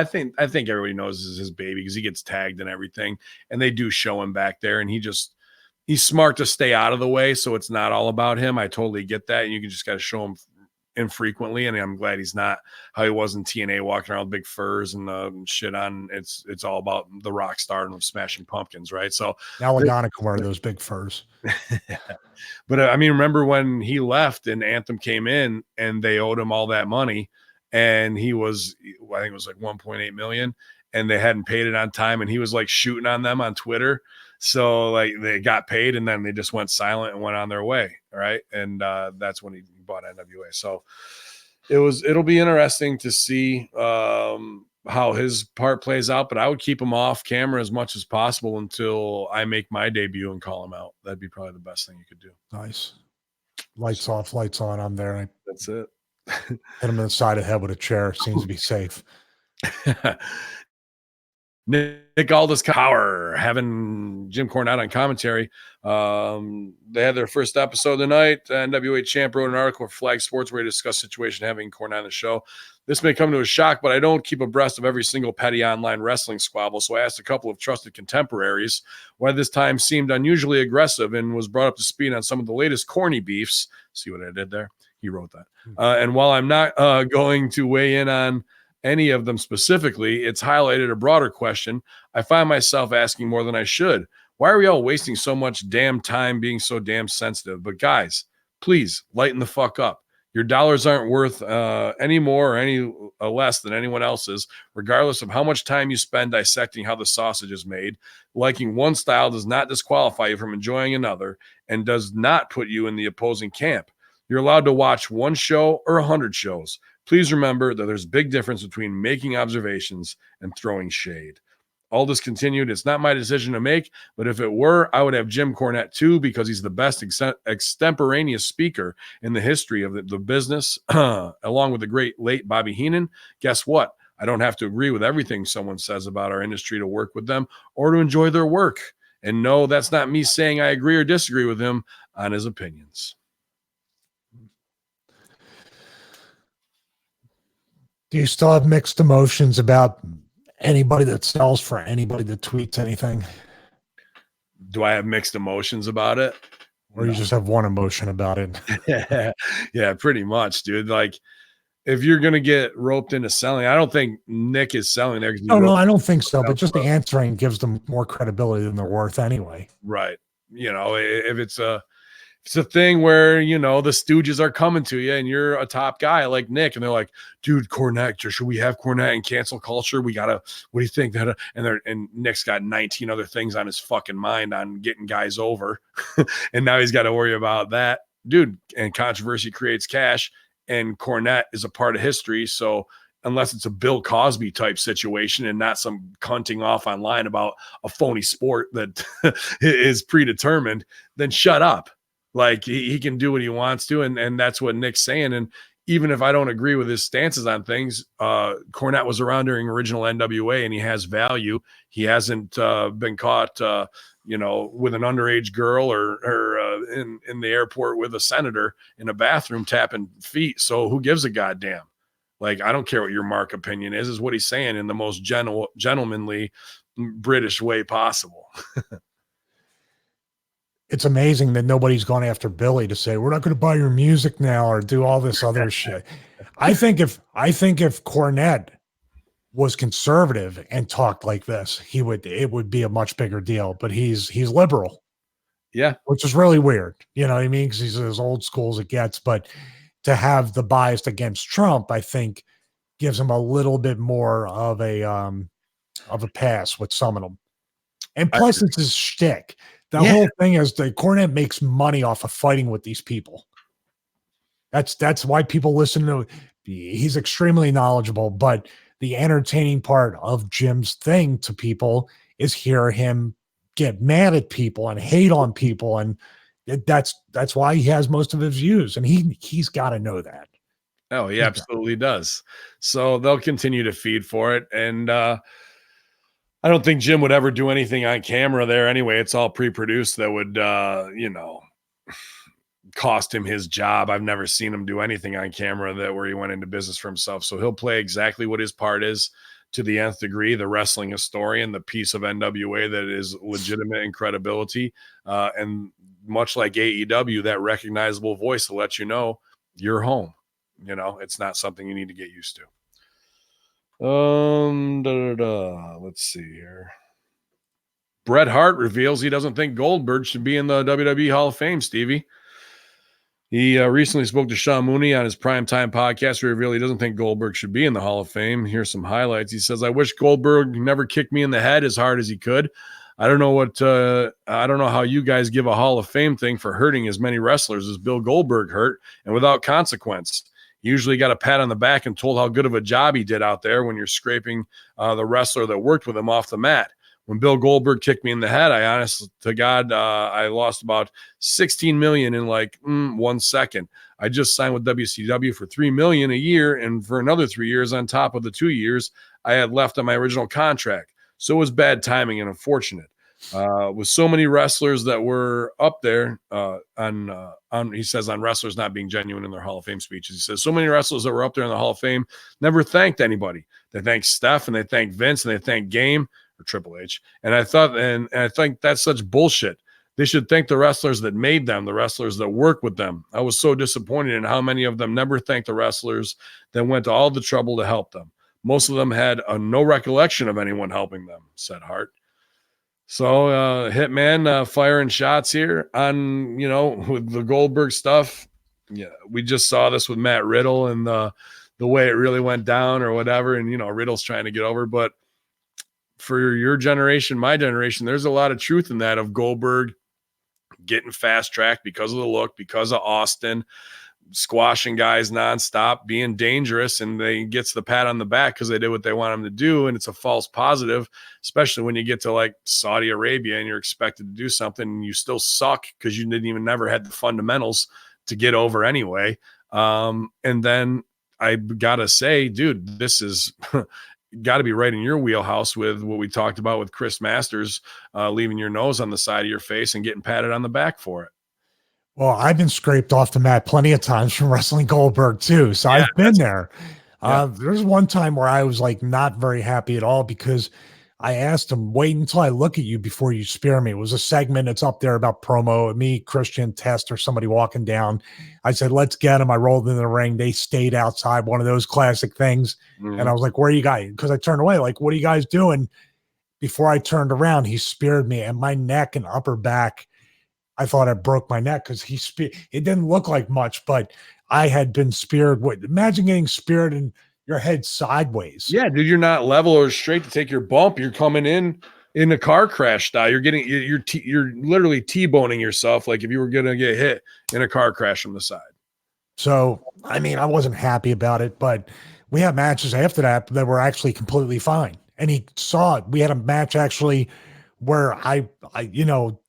think everybody knows this is his baby because he gets tagged and everything, and they do show him back there, and he's smart to stay out of the way, so it's not all about him. I totally get that, and you can just got to show him infrequently, and I'm glad he's not how he was in TNA, walking around with big furs and shit on. It's all about the rock star and Smashing Pumpkins, right? So now Lagana can wear those big furs. But I mean, remember when he left and Anthem came in and they owed him all that money, and I think it was like 1.8 million, and they hadn't paid it on time, and he was like shooting on them on Twitter. So like they got paid and then they just went silent and went on their way. Right. And that's when he bought NWA. So it'll be interesting to see how his part plays out, but I would keep him off camera as much as possible until I make my debut and call him out. That'd be probably the best thing you could do. Nice. Lights off, lights on. I'm there. That's it. Hit him in the side of the head with a chair. Seems to be safe. Nick Aldis Powerrr having Jim Cornette on commentary. They had their first episode tonight. NWA Champ wrote an article for Flag Sports where he discussed situation having Cornette on the show. This may come to a shock, but I don't keep abreast of every single petty online wrestling squabble, so I asked a couple of trusted contemporaries why this time seemed unusually aggressive and was brought up to speed on some of the latest corny beefs. See what I did there? He wrote that. And while I'm not going to weigh in on any of them specifically, it's highlighted a broader question I find myself asking more than I should. Why are we all wasting so much damn time being so damn sensitive? But guys, please lighten the fuck up. Your dollars aren't worth any more or any less than anyone else's, regardless of how much time you spend dissecting how the sausage is made. Liking one style does not disqualify you from enjoying another and does not put you in the opposing camp. You're allowed to watch one show or 100 shows. Please remember that there's a big difference between making observations and throwing shade. Aldis continued, it's not my decision to make, but if it were, I would have Jim Cornette too, because he's the best extemporaneous speaker in the history of the business, along with the great late Bobby Heenan. Guess what? I don't have to agree with everything someone says about our industry to work with them or to enjoy their work. And no, that's not me saying I agree or disagree with him on his opinions. Do you still have mixed emotions about anybody that sells for anybody that tweets anything? Do I have mixed emotions about it? Or you just have one emotion about it? Yeah, pretty much, dude. Like, if you're going to get roped into selling, I don't think Nick is selling there. No, I don't think so. But just the answering gives them more credibility than they're worth anyway. Right. You know, if it's a thing where, you know, the Stooges are coming to you and you're a top guy like Nick and they're like, dude, Cornette, should we have Cornette in cancel culture? We gotta, what do you think? And Nick's got 19 other things on his fucking mind on getting guys over. And now he's got to worry about that, dude. And controversy creates cash, and Cornette is a part of history. So unless it's a Bill Cosby type situation and not some cunting off online about a phony sport that is predetermined, then shut up. Like he can do what he wants to. And that's what Nick's saying. And even if I don't agree with his stances on things, Cornette was around during original NWA and he has value. He hasn't been caught, with an underage girl or in the airport with a senator in a bathroom tapping feet. So who gives a goddamn? Like, I don't care what your mark opinion is what he's saying in the most gentlemanly British way possible. It's amazing that nobody's gone after Billy to say, we're not going to buy your music now or do all this other shit. I think if Cornette was conservative and talked like this, it would be a much bigger deal, but he's liberal. Yeah. Which is really weird. You know what I mean? Because he's as old school as it gets, but to have the bias against Trump, I think gives him a little bit more of a pass with some of them. And plus it's his shtick. The whole thing is the Cornette makes money off of fighting with these people. That's why people listen to. He's extremely knowledgeable, but the entertaining part of Jim's thing to people is hear him get mad at people and hate on people, and that's why he has most of his views, and he's got to know that. Oh, he absolutely does. So they'll continue to feed for it, and I don't think Jim would ever do anything on camera there anyway. It's all pre-produced that would, cost him his job. I've never seen him do anything on camera where he went into business for himself. So he'll play exactly what his part is to the nth degree, the wrestling historian, the piece of NWA that is legitimate and credibility. And much like AEW, that recognizable voice to let you know you're home. It's not something you need to get used to. Let's see here. Bret Hart reveals he doesn't think Goldberg should be in the WWE Hall of Fame, Stevie. He recently spoke to Sean Mooney on his primetime podcast to reveal he doesn't think Goldberg should be in the Hall of Fame. Here's some highlights. He says, I wish Goldberg never kicked me in the head as hard as he could. I don't know how you guys give a Hall of Fame thing for hurting as many wrestlers as Bill Goldberg hurt and without consequence. Usually got a pat on the back and told how good of a job he did out there when you're scraping the wrestler that worked with him off the mat. When Bill Goldberg kicked me in the head, I honest to God, I lost about $16 million in 1 second. I just signed with WCW for $3 million a year, and for another 3 years on top of the 2 years I had left on my original contract. So it was bad timing and unfortunate. With so many wrestlers that were up there he says on wrestlers not being genuine in their Hall of Fame speeches. He says so many wrestlers that were up there in the Hall of Fame never thanked anybody. They thanked Steph and they thanked Vince and they thanked Game or Triple H. And I think that's such bullshit. They should thank the wrestlers that made them, the wrestlers that work with them. I was so disappointed in how many of them never thanked the wrestlers that went to all the trouble to help them. Most of them had no recollection of anyone helping them, said Hart. So Hitman firing shots here on, with the Goldberg stuff. Yeah, we just saw this with Matt Riddle and the way it really went down or whatever. And, Riddle's trying to get over. But for your generation, my generation, there's a lot of truth in that of Goldberg getting fast-tracked because of the look, because of Austin, squashing guys nonstop, being dangerous, and they gets the pat on the back because they did what they want them to do, and it's a false positive, especially when you get to Saudi Arabia and you're expected to do something and you still suck because you never had the fundamentals to get over anyway. And then I gotta say, dude, this is got to be right in your wheelhouse with what we talked about with Chris Masters, leaving your nose on the side of your face and getting patted on the back for it. Well, I've been scraped off the mat plenty of times from wrestling Goldberg too. So I've been there. There's one time where I was not very happy at all because I asked him, wait until I look at you before you spear me. It was a segment. It's up there about promo, me, Christian, Test, or somebody walking down. I said, let's get him. I rolled in the ring. They stayed outside, one of those classic things. Mm-hmm. And I was like, where are you guys? Because I turned away, what are you guys doing? Before I turned around, he speared me, and my neck and upper back, I thought I broke my neck because it didn't look like much, but I had been speared. Imagine getting speared in your head sideways. Yeah, dude, you're not level or straight to take your bump. You're coming in a car crash style. You're literally T-boning yourself like if you were going to get hit in a car crash from the side. So, I wasn't happy about it, but we had matches after that were actually completely fine. And he saw it. We had a match actually where I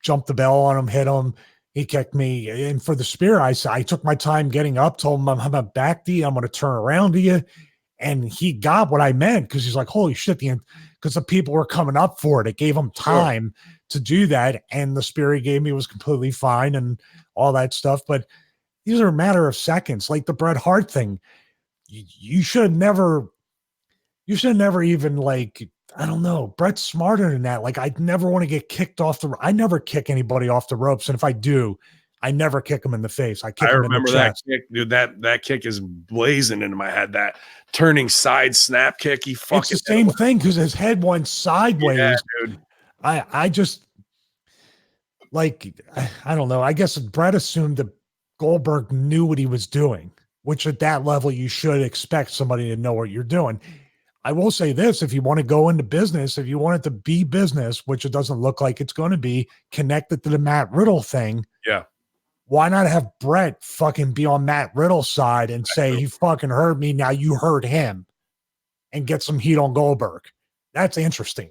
jumped the bell on him, hit him. He kicked me, and for the spear, I took my time getting up, told him I'm going to back to you, I'm going to turn around to you, and he got what I meant because he's like, holy shit, because the people were coming up for it. It gave him time to do that, and the spear he gave me was completely fine and all that stuff. But these are a matter of seconds, like the Bret Hart thing. You should have never even like, I don't know. Bret's smarter than that. Like, I'd never want to get kicked off I never kick anybody off the ropes. And if I do, I never kick them in the face. I remember that kick, dude. That kick is blazing into my head. That turning side snap kick. It's the same thing because his head went sideways. Yeah, dude. I just like, I don't know. I guess Bret assumed that Goldberg knew what he was doing, which at that level, you should expect somebody to know what you're doing. I will say this, if you want to go into business, if you want it to be business, which it doesn't look like it's going to be, connected to the Matt Riddle thing. Yeah. Why not have Bret fucking be on Matt Riddle's side and say, he fucking hurt me, now you hurt him, and get some heat on Goldberg? That's interesting.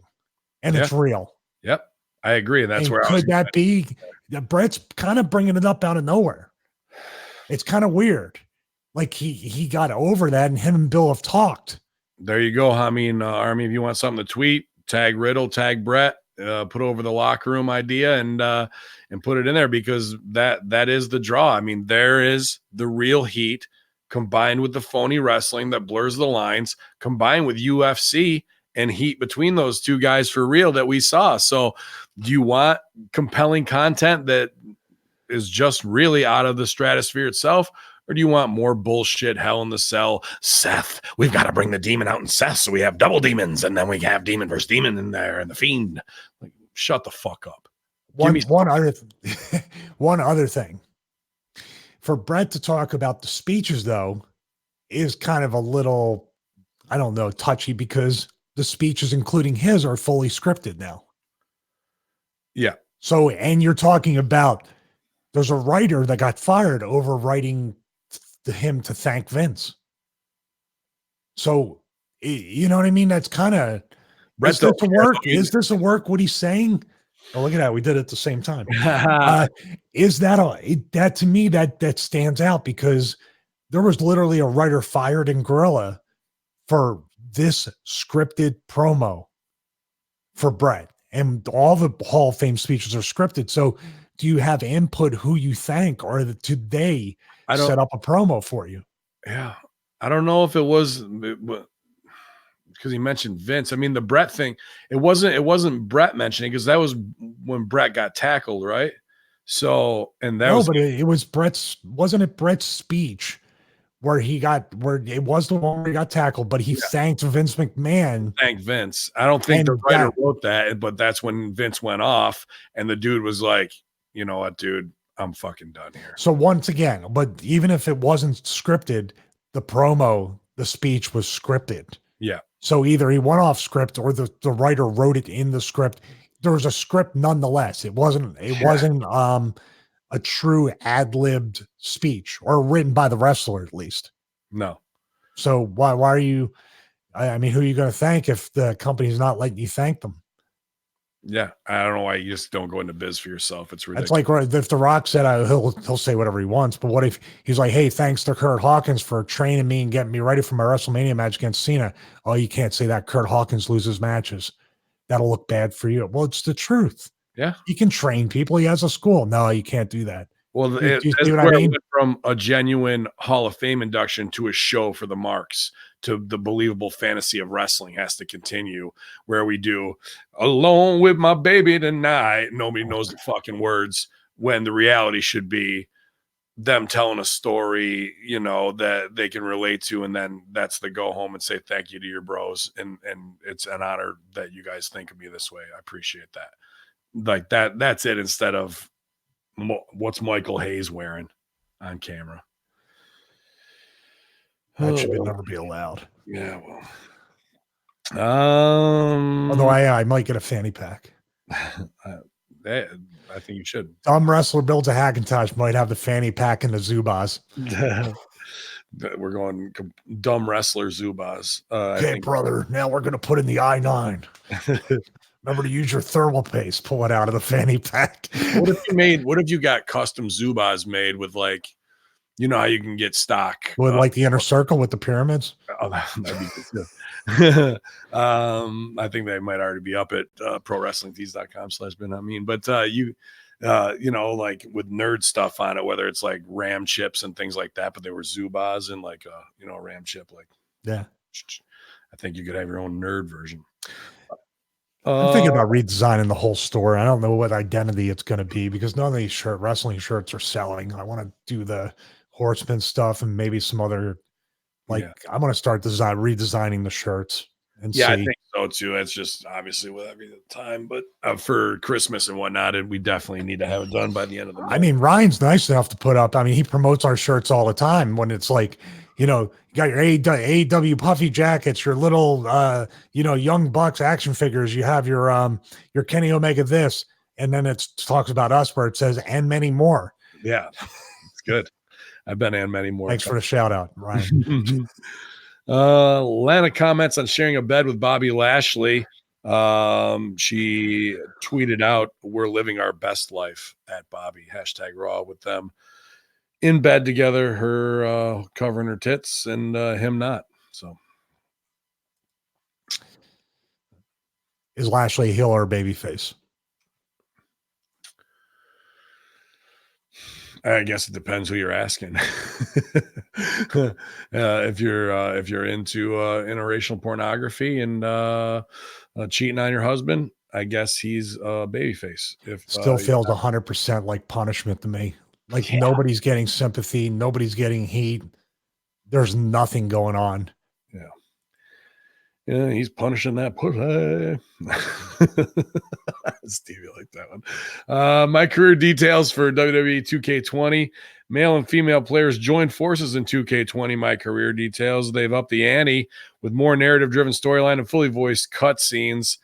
And it's real. Yep. I agree. That's where could that be that Bret's kind of bringing it up out of nowhere? It's kind of weird. Like he got over that, and him and Bill have talked. There you go, Hamin. Army, if you want something to tweet, tag Riddle, tag Bret, put over the locker room idea and put it in there, because that is the draw. I mean, there is the real heat combined with the phony wrestling that blurs the lines, combined with UFC and heat between those two guys for real that we saw. So do you want compelling content that is just really out of the stratosphere itself? Or do you want more bullshit, Hell in the Cell? Seth, we've got to bring the demon out in Seth, so we have double demons, and then we have demon versus demon in there, and the Fiend. Like, shut the fuck up. One other thing. For Bret to talk about the speeches, though, is kind of a little, I don't know, touchy, because the speeches, including his, are fully scripted now. Yeah. So, and you're talking about, there's a writer that got fired over writing him to thank Vince. So, you know what I mean? That's kind of, is this a work? Is this a work? What he's saying? Oh, look at that. We did it at the same time. Is that to me, that stands out, because there was literally a writer fired in Gorilla for this scripted promo for Bret, and all the Hall of Fame speeches are scripted. So do you have input who you thank, or do they set up a promo for you? Yeah. I don't know if it was because he mentioned Vince. I mean, the Bret thing, it wasn't Bret mentioning, because that was when Bret got tackled, right? So, and that was, but it was wasn't it Bret's speech where it was the one where he got tackled, but he thanked Vince McMahon. Thank Vince. I don't think the writer wrote that, but that's when Vince went off, and the dude was like, you know what, dude, I'm fucking done here. So once again, but even if it wasn't scripted, the speech was scripted. Yeah. So either he went off script, or the writer wrote it in the script. There was a script nonetheless. It wasn't a true ad-libbed speech, or written by the wrestler, at least. No. So why are you, I mean, who are you going to thank if the company's not letting you thank them? Yeah. I don't know why you just don't go into biz for yourself. It's ridiculous. That's like if The Rock said he'll say whatever he wants, but what if he's like, hey, thanks to Kurt Hawkins for training me and getting me ready for my WrestleMania match against Cena. Oh, you can't say that. Kurt Hawkins loses matches. That'll look bad for you. Well, it's the truth. Yeah. He can train people. He has a school. No, you can't do that. Well, that's where it went from a genuine Hall of Fame induction to a show for the marks, to the believable fantasy of wrestling has to continue, where we do Alone with My Baby Tonight. Nobody knows the fucking words, when the reality should be them telling a story, you know, that they can relate to. And then that's the go home and say thank you to your bros. And it's an honor that you guys think of me this way. I appreciate that. Like that's it, instead of what's Michael Hayes wearing on camera. That should never be allowed. Yeah, well, although I might get a fanny pack. I think you should. Dumb wrestler builds a Hackintosh might have the fanny pack and the Zubaz. We're going dumb wrestler Zubaz. Okay, brother. Now we're going to put in the I-9. Remember to use your thermal paste. Pull it out of the fanny pack. What if you got custom Zubas made with like, you know how you can get stock With like the inner circle with the pyramids. Oh, that'd be good too. I think they might already be up at prowrestlingtees.com/Ben. But you know, like with nerd stuff on it, whether it's like RAM chips and things like that, but they were Zubas and like you know, a RAM chip. Like, yeah, I think you could have your own nerd version. I'm thinking about redesigning the whole store. I don't know what identity it's going to be because none of these wrestling shirts are selling. I want to do the Horseman stuff and maybe some other. Like, I'm going to start redesigning the shirts and see. I think so too. It's just obviously with every time, but for Christmas and whatnot, and we definitely need to have it done by the end of the month. I mean, Ryan's nice enough to put up. I mean, he promotes our shirts all the time when it's like, you know, you got your AEW puffy jackets, your little, you know, Young Bucks action figures. You have your Kenny Omega this, and then it talks about us where it says and many more. Yeah, it's good. I've been and many more. Thanks for the shout out, Ryan. Lana comments on sharing a bed with Bobby Lashley. She tweeted out, "We're living our best life at Bobby." #Raw with them in bed together, her covering her tits and him not. So, is Lashley a heel or a babyface? I guess it depends who you're asking. If you're into interracial pornography and cheating on your husband, I guess he's a babyface. If still feels 100% like punishment to me. Like nobody's getting sympathy, nobody's getting heat. There's nothing going on. Yeah, he's punishing that pussy. Stevie liked that one. My career details for WWE 2K20. Male and female players joined forces in 2K20. My career details. They've upped the ante with more narrative-driven storyline and fully voiced cutscenes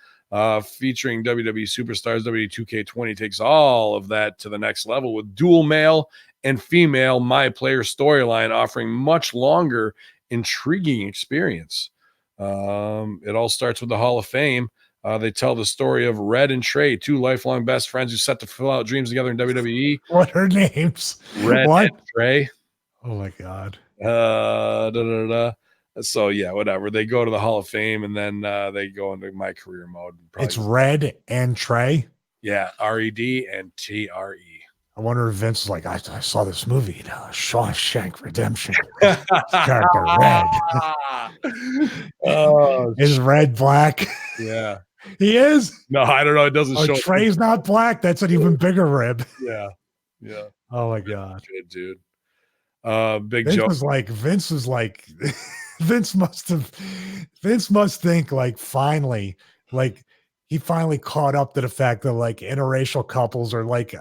featuring WWE superstars. WWE 2K20 takes all of that to the next level with dual male and female My Player storyline, offering much longer, intriguing experience. It all starts with the Hall of Fame. They tell the story of Red and Trey, two lifelong best friends who set to fulfill out dreams together in WWE. What are names? Red and Trey. Oh my God. So yeah, whatever. They go to the Hall of Fame and then they go into my career mode. It's Red and Trey. Yeah, RED and TRE. I wonder if Vince is like, I saw this movie, Shawshank Redemption. Character Red. Is Red black? Yeah. He is? No, I don't know. It doesn't show. Trey's not black. That's an even bigger rib. Yeah. Oh my God. Good dude. Big Vince joke. Vince must think like finally, like he finally caught up to the fact that like interracial couples are like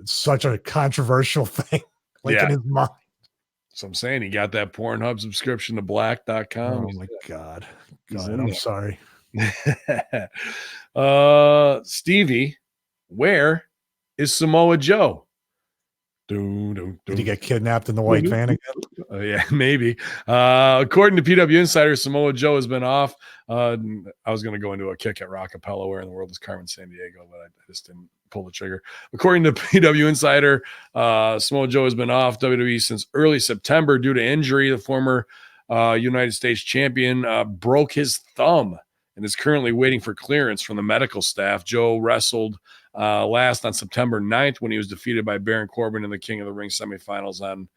such a controversial thing, in his mind. So I'm saying he got that Pornhub subscription to black.com. Oh my God. I'm sorry. Stevie, where is Samoa Joe? Did he get kidnapped in the white van again? Yeah, maybe. According to PW Insider, Samoa Joe has been off. I was going to go into a kick at Rockapella, where in the world is Carmen Sandiego, but I just didn't pull the trigger. According to PW Insider, Samoa Joe has been off WWE since early September due to injury. The former United States champion broke his thumb and is currently waiting for clearance from the medical staff. Joe wrestled last on September 9th when he was defeated by Baron Corbin in the King of the Ring semifinals on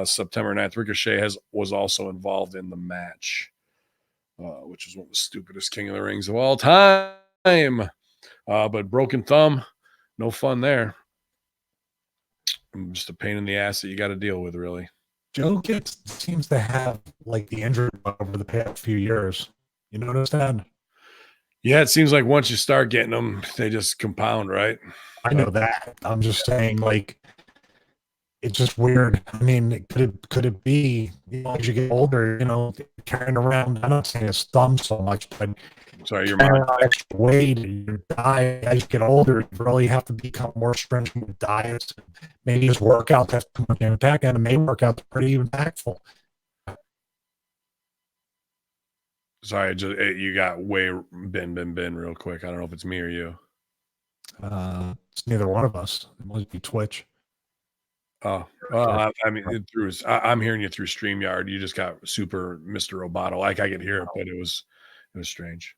September 9th. Ricochet was also involved in the match, which is one of the stupidest King of the Rings of all time. But broken thumb, no fun there. Just a pain in the ass that you got to deal with, really. Joe seems to have like the injury over the past few years. You notice that? Yeah, it seems like once you start getting them, they just compound, right? I know that. I'm just saying, like, it's just weird. I mean, could it be, as you get older, carrying around, I'm not saying his thumb so much, but sorry, your extra weight, your diet, as you get older, you really have to become more stringent with diets. Maybe his workout has too much impact, and it may work out pretty impactful. Sorry, you got way been real quick. I don't know if it's me or you. It's neither one of us. It must be Twitch. Oh, I mean, I'm hearing you through StreamYard. You just got super Mr. Roboto. Like I could hear it, but it was strange.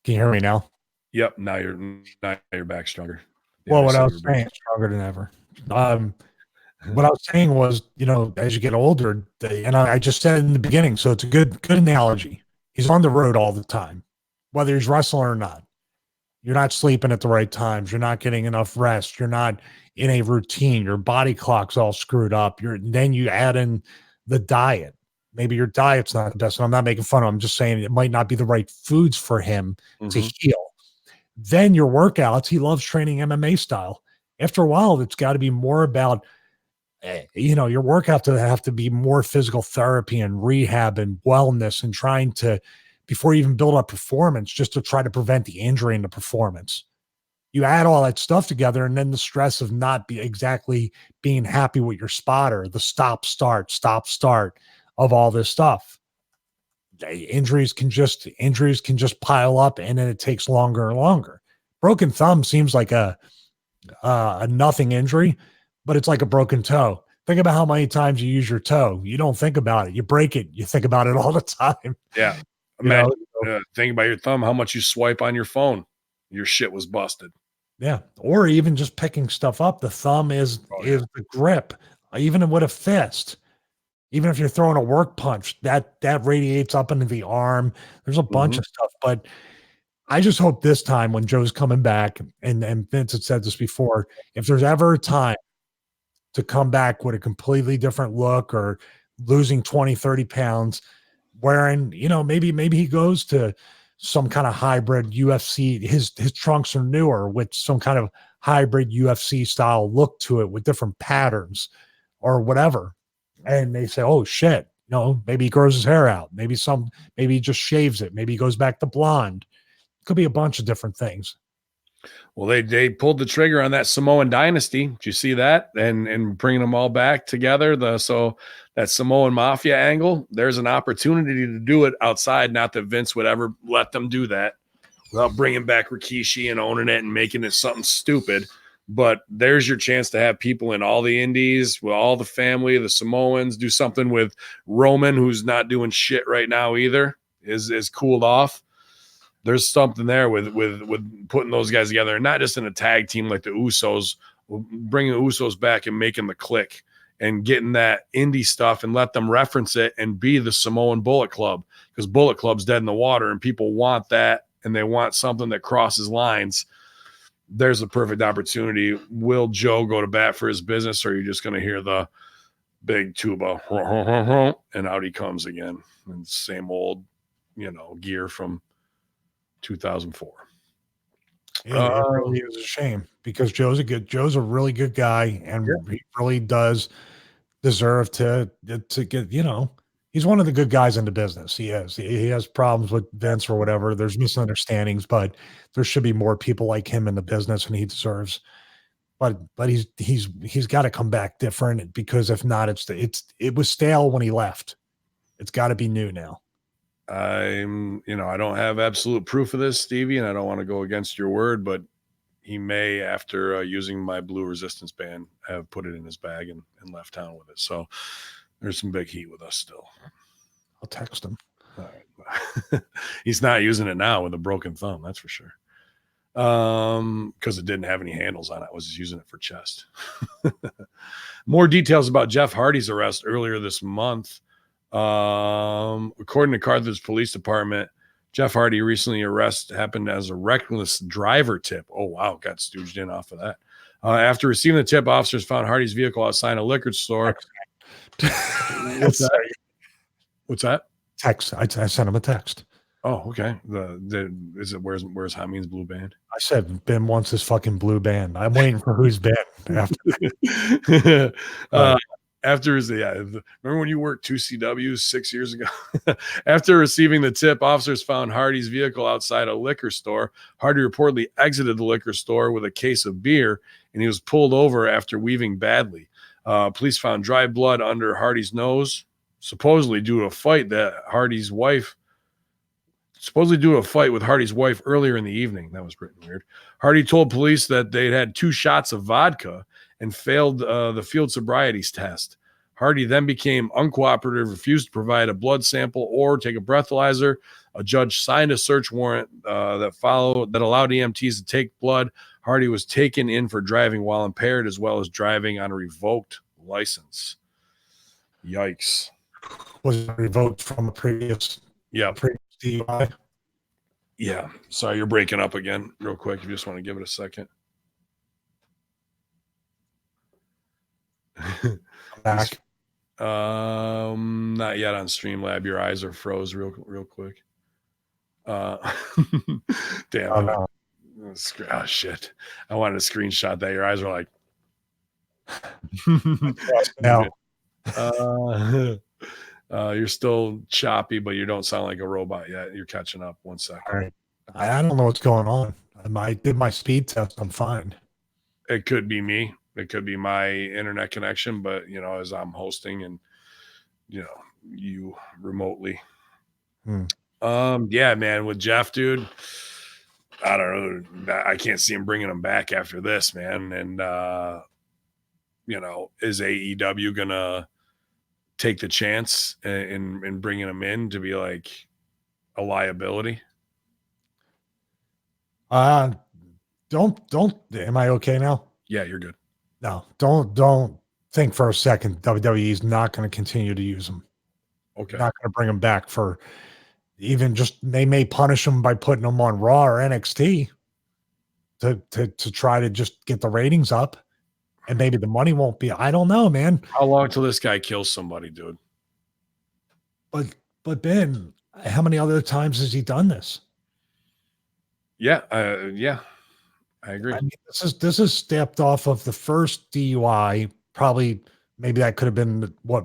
Can you hear me now? Yep. Now you're back stronger. Yeah, well, what I was saying, stronger than ever. What I was saying was, as you get older, and I just said in the beginning, so it's a good analogy. He's on the road all the time, whether he's wrestling or not. You're not sleeping at the right times. You're not getting enough rest. You're not in a routine. Your body clock's all screwed up. Then you add in the diet. Maybe your diet's not the best. And I'm not making fun of him. I'm just saying it might not be the right foods for him to heal. Then your workouts, he loves training MMA style. After a while, it's got to be more about, your workout to have to be more physical therapy and rehab and wellness and trying to, before you even build up performance, just to try to prevent the injury in the performance. You add all that stuff together, and then the stress of not exactly being happy with your spotter, the stop, start of all this stuff. Injuries can just pile up, and then it takes longer and longer. Broken thumb seems like a nothing injury, but it's like a broken toe. Think about how many times you use your toe. You don't think about it. You break it. You think about it all the time. Yeah. Imagine, think about your thumb, how much you swipe on your phone. Your shit was busted. Yeah. Or even just picking stuff up. The thumb is the grip, even with a fist. Even if you're throwing a work punch, that radiates up into the arm. There's a bunch of stuff. But I just hope this time when Joe's coming back, and Vince had said this before, if there's ever a time to come back with a completely different look or losing 20, 30 pounds, wearing, maybe he goes to some kind of hybrid UFC. His trunks are newer with some kind of hybrid UFC style look to it with different patterns or whatever. And they say, oh shit, maybe he grows his hair out. Maybe he just shaves it. Maybe he goes back to blonde. Could be a bunch of different things. Well, they pulled the trigger on that Samoan dynasty. Did you see that? And bringing them all back together. So that Samoan mafia angle, there's an opportunity to do it outside. Not that Vince would ever let them do that without bringing back Rikishi and owning it and making it something stupid. But there's your chance to have people in all the indies with all the family, the Samoans, do something with Roman, who's not doing shit right now either, is cooled off. There's something there with putting those guys together, and not just in a tag team like the Usos, bringing the Usos back and making the click and getting that indie stuff and let them reference it and be the Samoan Bullet Club, because Bullet Club's dead in the water and people want that, and they want something that crosses lines. There's a perfect opportunity. Will Joe go to bat for his business, or are you just going to hear the big tuba and out he comes again? And same old, gear from 2004. It really is a shame, because Joe's a really good guy, and he really does deserve to get, he's one of the good guys in the business. He has problems with Vince or whatever. There's misunderstandings, but there should be more people like him in the business, and he deserves. But he's got to come back different, because if not, it was stale when he left. It's got to be new now. I don't have absolute proof of this, Stevie, and I don't want to go against your word, but he may, after using my blue resistance band, have put it in his bag and left town with it. So there's some big heat with us still. I'll text him. All right. He's not using it now with a broken thumb, that's for sure. Because it didn't have any handles on it. I was just using it for chest. More details about Jeff Hardy's arrest earlier this month. According to Carthage Police Department, Jeff Hardy recently happened as a reckless driver tip. Oh, wow. Got stooged in off of that. After receiving the tip, officers found Hardy's vehicle outside a liquor store. What's that? Text. I sent him a text. Oh, okay. Where's Hamin's blue band? I said Ben wants his fucking blue band. I'm waiting for who's Ben after that. Remember when you worked 2CWs 6 years ago? After receiving the tip, officers found Hardy's vehicle outside a liquor store. Hardy reportedly exited the liquor store with a case of beer, and he was pulled over after weaving badly. Police found dry blood under Hardy's nose, supposedly due to a fight with Hardy's wife earlier in the evening. That was pretty weird. Hardy told police that they'd had 2 shots of vodka and failed the field sobriety test. Hardy then became uncooperative, refused to provide a blood sample or take a breathalyzer. A judge signed a search warrant that allowed EMTs to take blood. Hardy was taken in for driving while impaired, as well as driving on a revoked license. Yikes. Was revoked from a previous DUI. Yeah. Sorry, you're breaking up again real quick. If you just want to give it a second. Back. Not yet on Streamlab. Your eyes are froze real quick. Damn. Oh, shit. I wanted to screenshot that. Your eyes are like no. You're still choppy, but you don't sound like a robot yet. You're catching up. 1 second. All right. I don't know what's going on. I did my speed test. I'm fine. It could be me. It could be my internet connection, but as I'm hosting and you remotely. Yeah, man, with Jeff, dude, I don't know. I can't see him bringing him back after this, man. And is AEW gonna take the chance in bringing him in to be like a liability? Don't. Am I okay now? Yeah, you're good. No, don't think for a second WWE is not going to continue to use him. Okay. Not going to bring him back for even just, they may punish him by putting him on Raw or NXT to try to just get the ratings up, and maybe the money won't be. I don't know, man. How long till this guy kills somebody, dude? But Ben, how many other times has he done this? Yeah, I agree. I mean, this is stepped off of the first DUI. Probably, maybe that could have been what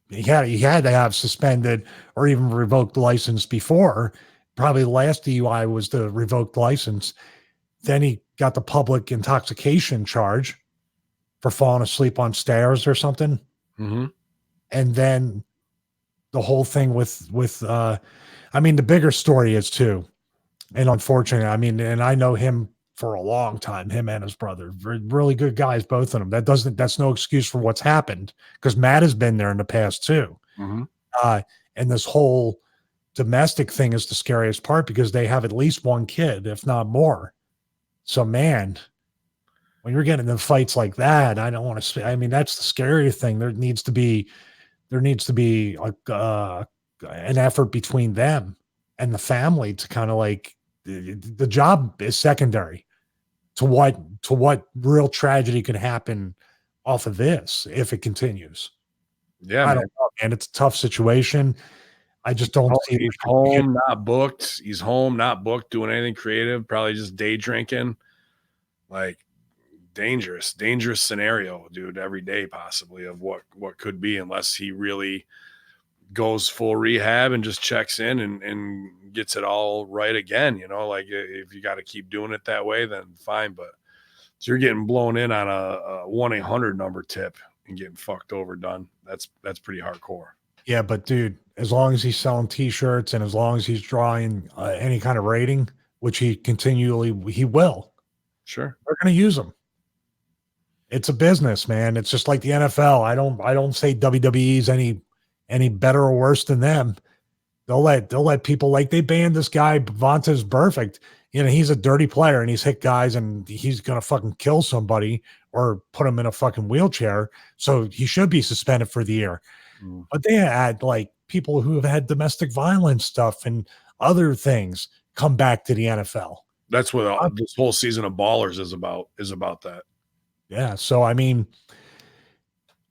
he had to have suspended or even revoked license before. Probably the last DUI was the revoked license. Then he got the public intoxication charge for falling asleep on stairs or something. Mm-hmm. And then the whole thing with I mean, the bigger story is too, and unfortunately, I mean, and I know him for a long time, him and his brother, really good guys, both of them. That's no excuse for what's happened, because Matt has been there in the past too. Mm-hmm. And this whole domestic thing is the scariest part, because they have at least one kid, if not more. So, man, when you're getting into fights like that, I don't want to say, I mean, that's the scary thing. There needs to be like an effort between them and the family to kind of like, the job is secondary to what real tragedy could happen off of this if it continues. Yeah, I don't know, man. It's a tough situation. I just don't see. He's home, not booked. He's home, not booked, doing anything creative. Probably just day drinking. Like dangerous scenario, dude. Every day, possibly, of what could be, unless he really goes full rehab and just checks in and gets it all right again. Like if you got to keep doing it that way, then fine. But so you're getting blown in on a 1-800 number tip and getting fucked over done. That's pretty hardcore. Yeah, but dude, as long as he's selling T-shirts and as long as he's drawing any kind of rating, which he will. Sure, they're going to use him. It's a business, man. It's just like the NFL. I don't say WWE's any better or worse than them. They'll let people, like they banned this guy, Vontaze Burfict. He's a dirty player and he's hit guys and he's going to fucking kill somebody or put him in a fucking wheelchair. So he should be suspended for the year. But they had like people who have had domestic violence stuff and other things come back to the NFL. That's what this whole season of Ballers is about that. Yeah. So, I mean,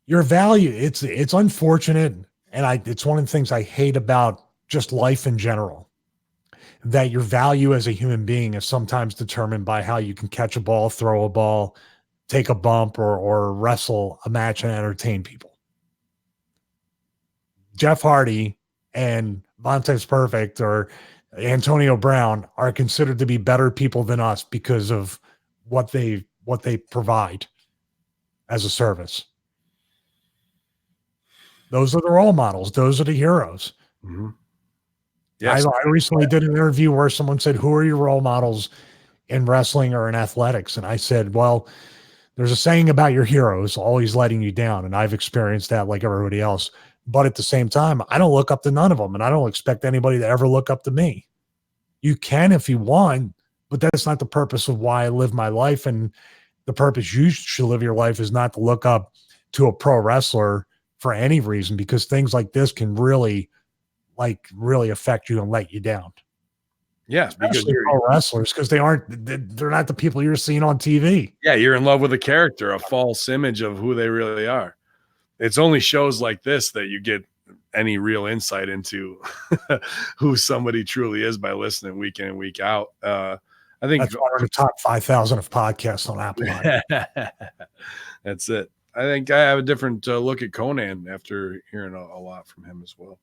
your value, it's unfortunate. And it's one of the things I hate about just life in general, that your value as a human being is sometimes determined by how you can catch a ball, throw a ball, take a bump, or wrestle a match and entertain people. Jeff Hardy and Vontaze Burfict or Antonio Brown are considered to be better people than us because of what they provide as a service. Those are the role models. Those are the heroes. Mm-hmm. Yes. I recently did an interview where someone said, who are your role models in wrestling or in athletics? And I said, well, there's a saying about your heroes always letting you down. And I've experienced that like everybody else. But at the same time, I don't look up to none of them. And I don't expect anybody to ever look up to me. You can if you want, but that's not the purpose of why I live my life. And the purpose you should live your life is not to look up to a pro wrestler for any reason, because things like this can really affect you and let you down. Yes, because you're pro wrestlers, because they're not the people you're seeing on TV. Yeah, you're in love with a character, a false image of who they really are. It's only shows like this that you get any real insight into who somebody truly is by listening week in and week out. I think that's one of the top 5,000 of podcasts on Apple. That's it. I think I have a different look at Conan after hearing a lot from him as well.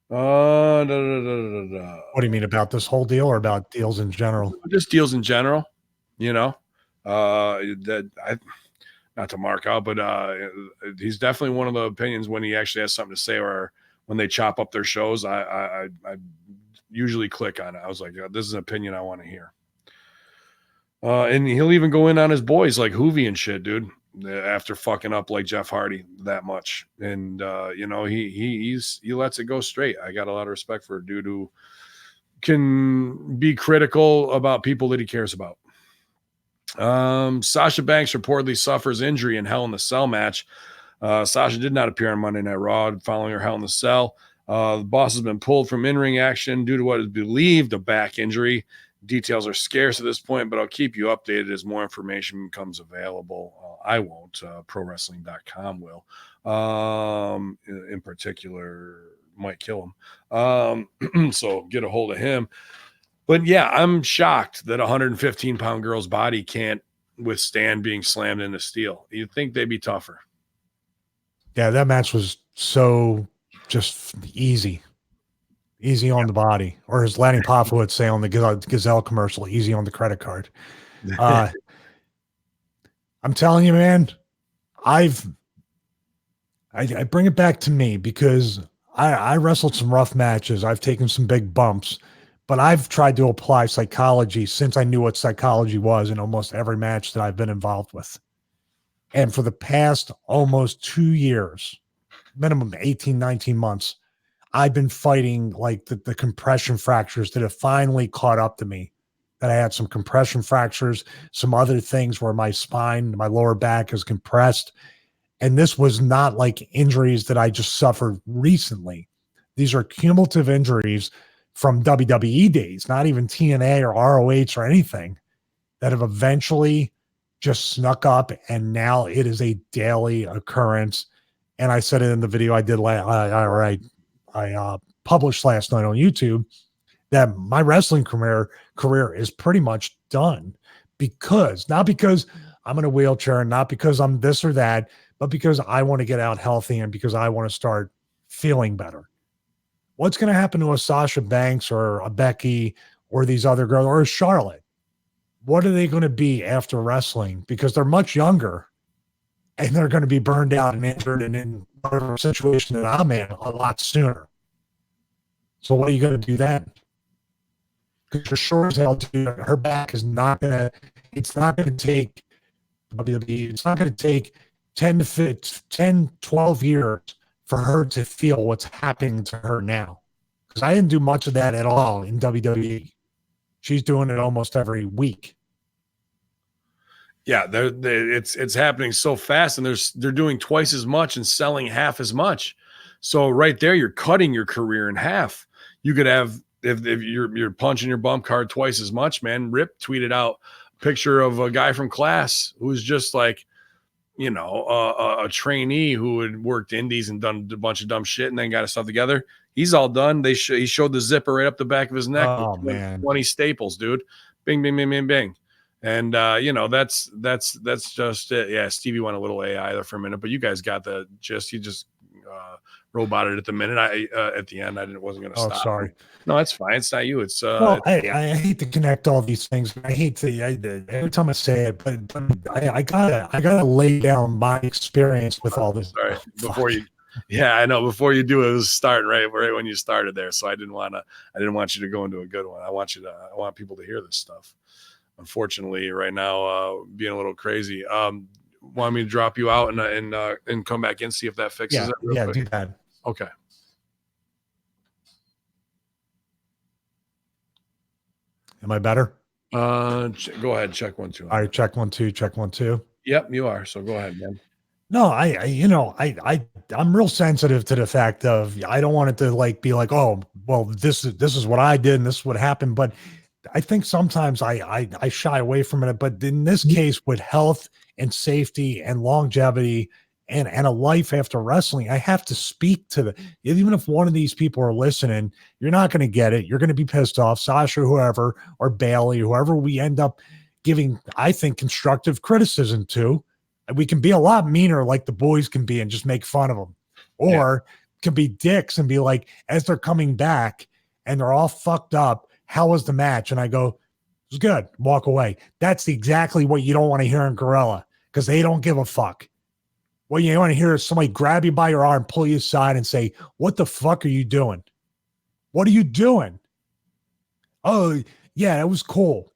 What do you mean, about this whole deal or about deals in general? Just deals in general, not to mark out, but he's definitely one of the opinions when he actually has something to say, or when they chop up their shows, I usually click on it. I was like, this is an opinion I want to hear. And he'll even go in on his boys like Hoovy and shit, dude, after fucking up like Jeff Hardy that much. And he lets it go straight. I got a lot of respect for a dude who can be critical about people that he cares about. Sasha Banks reportedly suffers injury in Hell in the Cell match. Sasha did not appear on Monday Night Raw following her Hell in the Cell. The boss has been pulled from in-ring action due to what is believed a back injury. Details are scarce at this point, but I'll keep you updated as more information becomes available. I won't. ProWrestling.com will. In particular, might kill him. So get a hold of him. But yeah, I'm shocked that a 115-pound girl's body can't withstand being slammed into steel. You'd think they'd be tougher. Yeah, that match was so just easy on the body, or as Lanny Poffo would say on the Gazelle commercial, easy on the credit card. I'm telling you, man, I bring it back to me because I wrestled some rough matches. I've taken some big bumps. But I've tried to apply psychology since I knew what psychology was in almost every match that I've been involved with. And for the past almost 2 years, minimum 18, 19 months, I've been fighting like the compression fractures that have finally caught up to me. That I had some compression fractures, some other things where my spine, my lower back is compressed. And this was not like injuries that I just suffered recently. These are cumulative injuries from WWE days, not even TNA or ROH or anything, that have eventually just snuck up, and now it is a daily occurrence. And I said it in the video I did, I published last night on YouTube, that my wrestling career is pretty much done, not because I'm in a wheelchair, and not because I'm this or that, but because I want to get out healthy and because I want to start feeling better. What's going to happen to a Sasha Banks or a Becky or these other girls or a Charlotte? What are they going to be after wrestling? Because they're much younger and they're going to be burned out and injured and in whatever situation that I'm in a lot sooner. So what are you going to do then? Because you're sure as hell, dude, her back is not going to, it's not going to take WWE, it's not going to take 10, 12 years for her to feel what's happening to her now. Because I didn't do much of that at all in WWE. She's doing it almost every week. Yeah, it's happening so fast, and they're doing twice as much and selling half as much. So right there, you're cutting your career in half. You could have, if you're punching your bump card twice as much, man. Rip tweeted out a picture of a guy from class who's just like, a trainee who had worked indies and done a bunch of dumb shit and then got his stuff together. He's all done. He showed the zipper right up the back of his neck. Oh, man. 20 staples, dude. Bing, bing, bing, bing, bing. And, that's just it. Yeah, Stevie went a little AI there for a minute, but you guys got the gist. He just roboted at the minute. At the end, wasn't going to stop. Sorry. No, that's fine. It's not you. It's I hate to connect all these things. I hate to every time I say it, but I gotta lay down my experience with all this. Sorry, Yeah, I know. Before you do it, was starting right when you started there. So I didn't want you to go into a good one. I want people to hear this stuff. Unfortunately, right now, being a little crazy. Want me to drop you out and come back in, see if that fixes it? Yeah, Quick? do that. Okay. Am I better? Go ahead. Check 1 2. All right, check 1 2, check 1 2. Yep, you are. So go ahead, man. No, I'm real sensitive to the fact of I don't want it to like be like, oh, well, this is what I did and this is what happened. But I think sometimes I shy away from it. But in this case, with health and safety and longevity and a life after wrestling, I have to speak to even if one of these people are listening, you're not going to get it. You're going to be pissed off, Sasha, whoever, or Bailey, whoever we end up giving, I think, constructive criticism to. We can be a lot meaner like the boys can be and just make fun of them, or can be dicks and be like, as they're coming back and they're all fucked up, how was the match? And I go, it was good. Walk away. That's exactly what you don't want to hear in Gorilla, because they don't give a fuck. What you want to hear is somebody grab you by your arm, pull you aside and say, what the fuck are you doing? What are you doing? Oh, yeah, it was cool.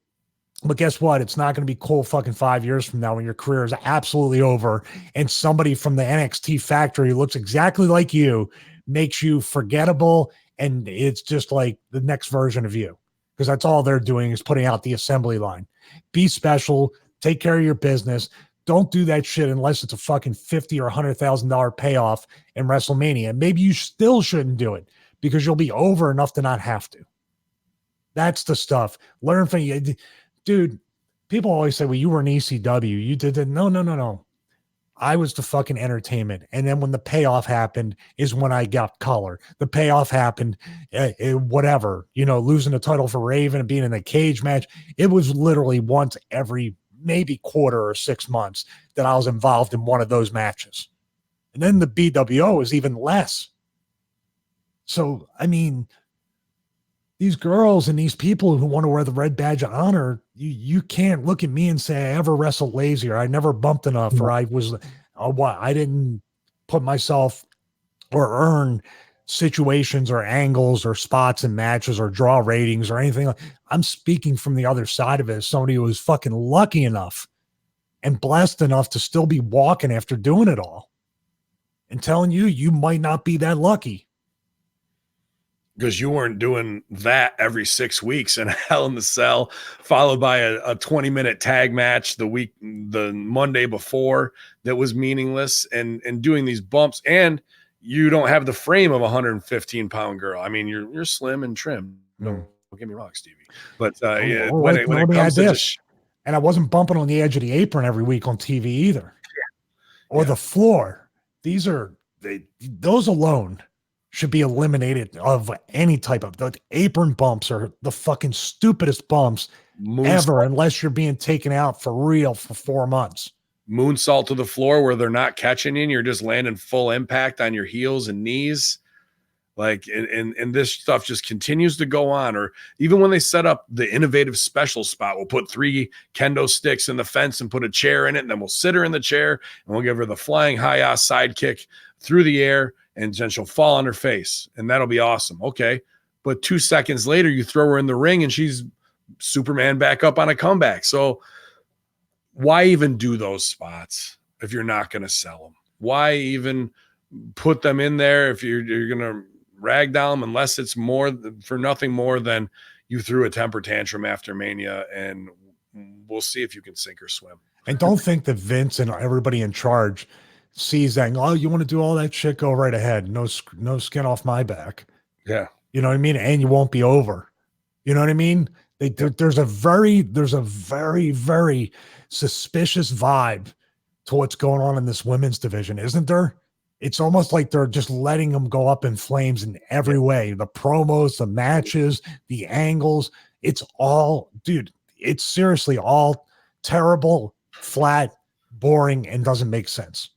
But guess what? It's not going to be cool fucking 5 years from now when your career is absolutely over and somebody from the NXT factory who looks exactly like you makes you forgettable, and it's just like the next version of you, because that's all they're doing is putting out the assembly line. Be special. Take care of your business. Don't do that shit unless it's a fucking $50,000 or $100,000 payoff in WrestleMania. Maybe you still shouldn't do it because you'll be over enough to not have to. That's the stuff. Learn from you. Dude, people always say, well, you were an ECW. You did that. No. I was the fucking entertainment. And then when the payoff happened is when I got color. The payoff happened, whatever, losing the title for Raven and being in a cage match. It was literally once every maybe quarter or 6 months that I was involved in one of those matches. And then the BWO is even less. So, I mean, these girls and these people who want to wear the red badge of honor, you can't look at me and say I ever wrestled lazy, or I never bumped enough, or I didn't put myself or earn situations or angles or spots in matches or draw ratings or anything. I'm speaking from the other side of it as somebody who was fucking lucky enough and blessed enough to still be walking after doing it all, and telling you might not be that lucky. Because you weren't doing that every 6 weeks in a Hell in the Cell, followed by a 20-minute tag match the Monday before that was meaningless, and doing these bumps. And you don't have the frame of a 115-pound girl. I mean, you're slim and trim. Don't get me wrong, Stevie. But when it comes to just... And I wasn't bumping on the edge of the apron every week on TV either. Or the floor. Those alone should be eliminated of any type of... The apron bumps are the fucking stupidest bumps ever, unless you're being taken out for real for 4 months. Moonsault to the floor where they're not catching you and you're just landing full impact on your heels and knees. Like, and this stuff just continues to go on. Or even when they set up the innovative special spot, we'll put 3 kendo sticks in the fence and put a chair in it, and then we'll sit her in the chair and we'll give her the flying HIAC sidekick through the air, and then she'll fall on her face, and that'll be awesome. Okay. But 2 seconds later, you throw her in the ring and she's Superman back up on a comeback. So why even do those spots if you're not going to sell them? Why even put them in there if you're going to rag down them, unless it's for nothing more than you threw a temper tantrum after Mania, and we'll see if you can sink or swim. And don't think that Vince and everybody in charge sees that, oh, you want to do all that shit, go right ahead. No skin off my back. Yeah. You know what I mean? And you won't be over. You know what I mean? There's a very, very suspicious vibe to what's going on in this women's division, isn't there? It's almost like they're just letting them go up in flames in every way. The promos, the matches, the angles, it's all, dude, it's seriously all terrible, flat, boring, and doesn't make sense.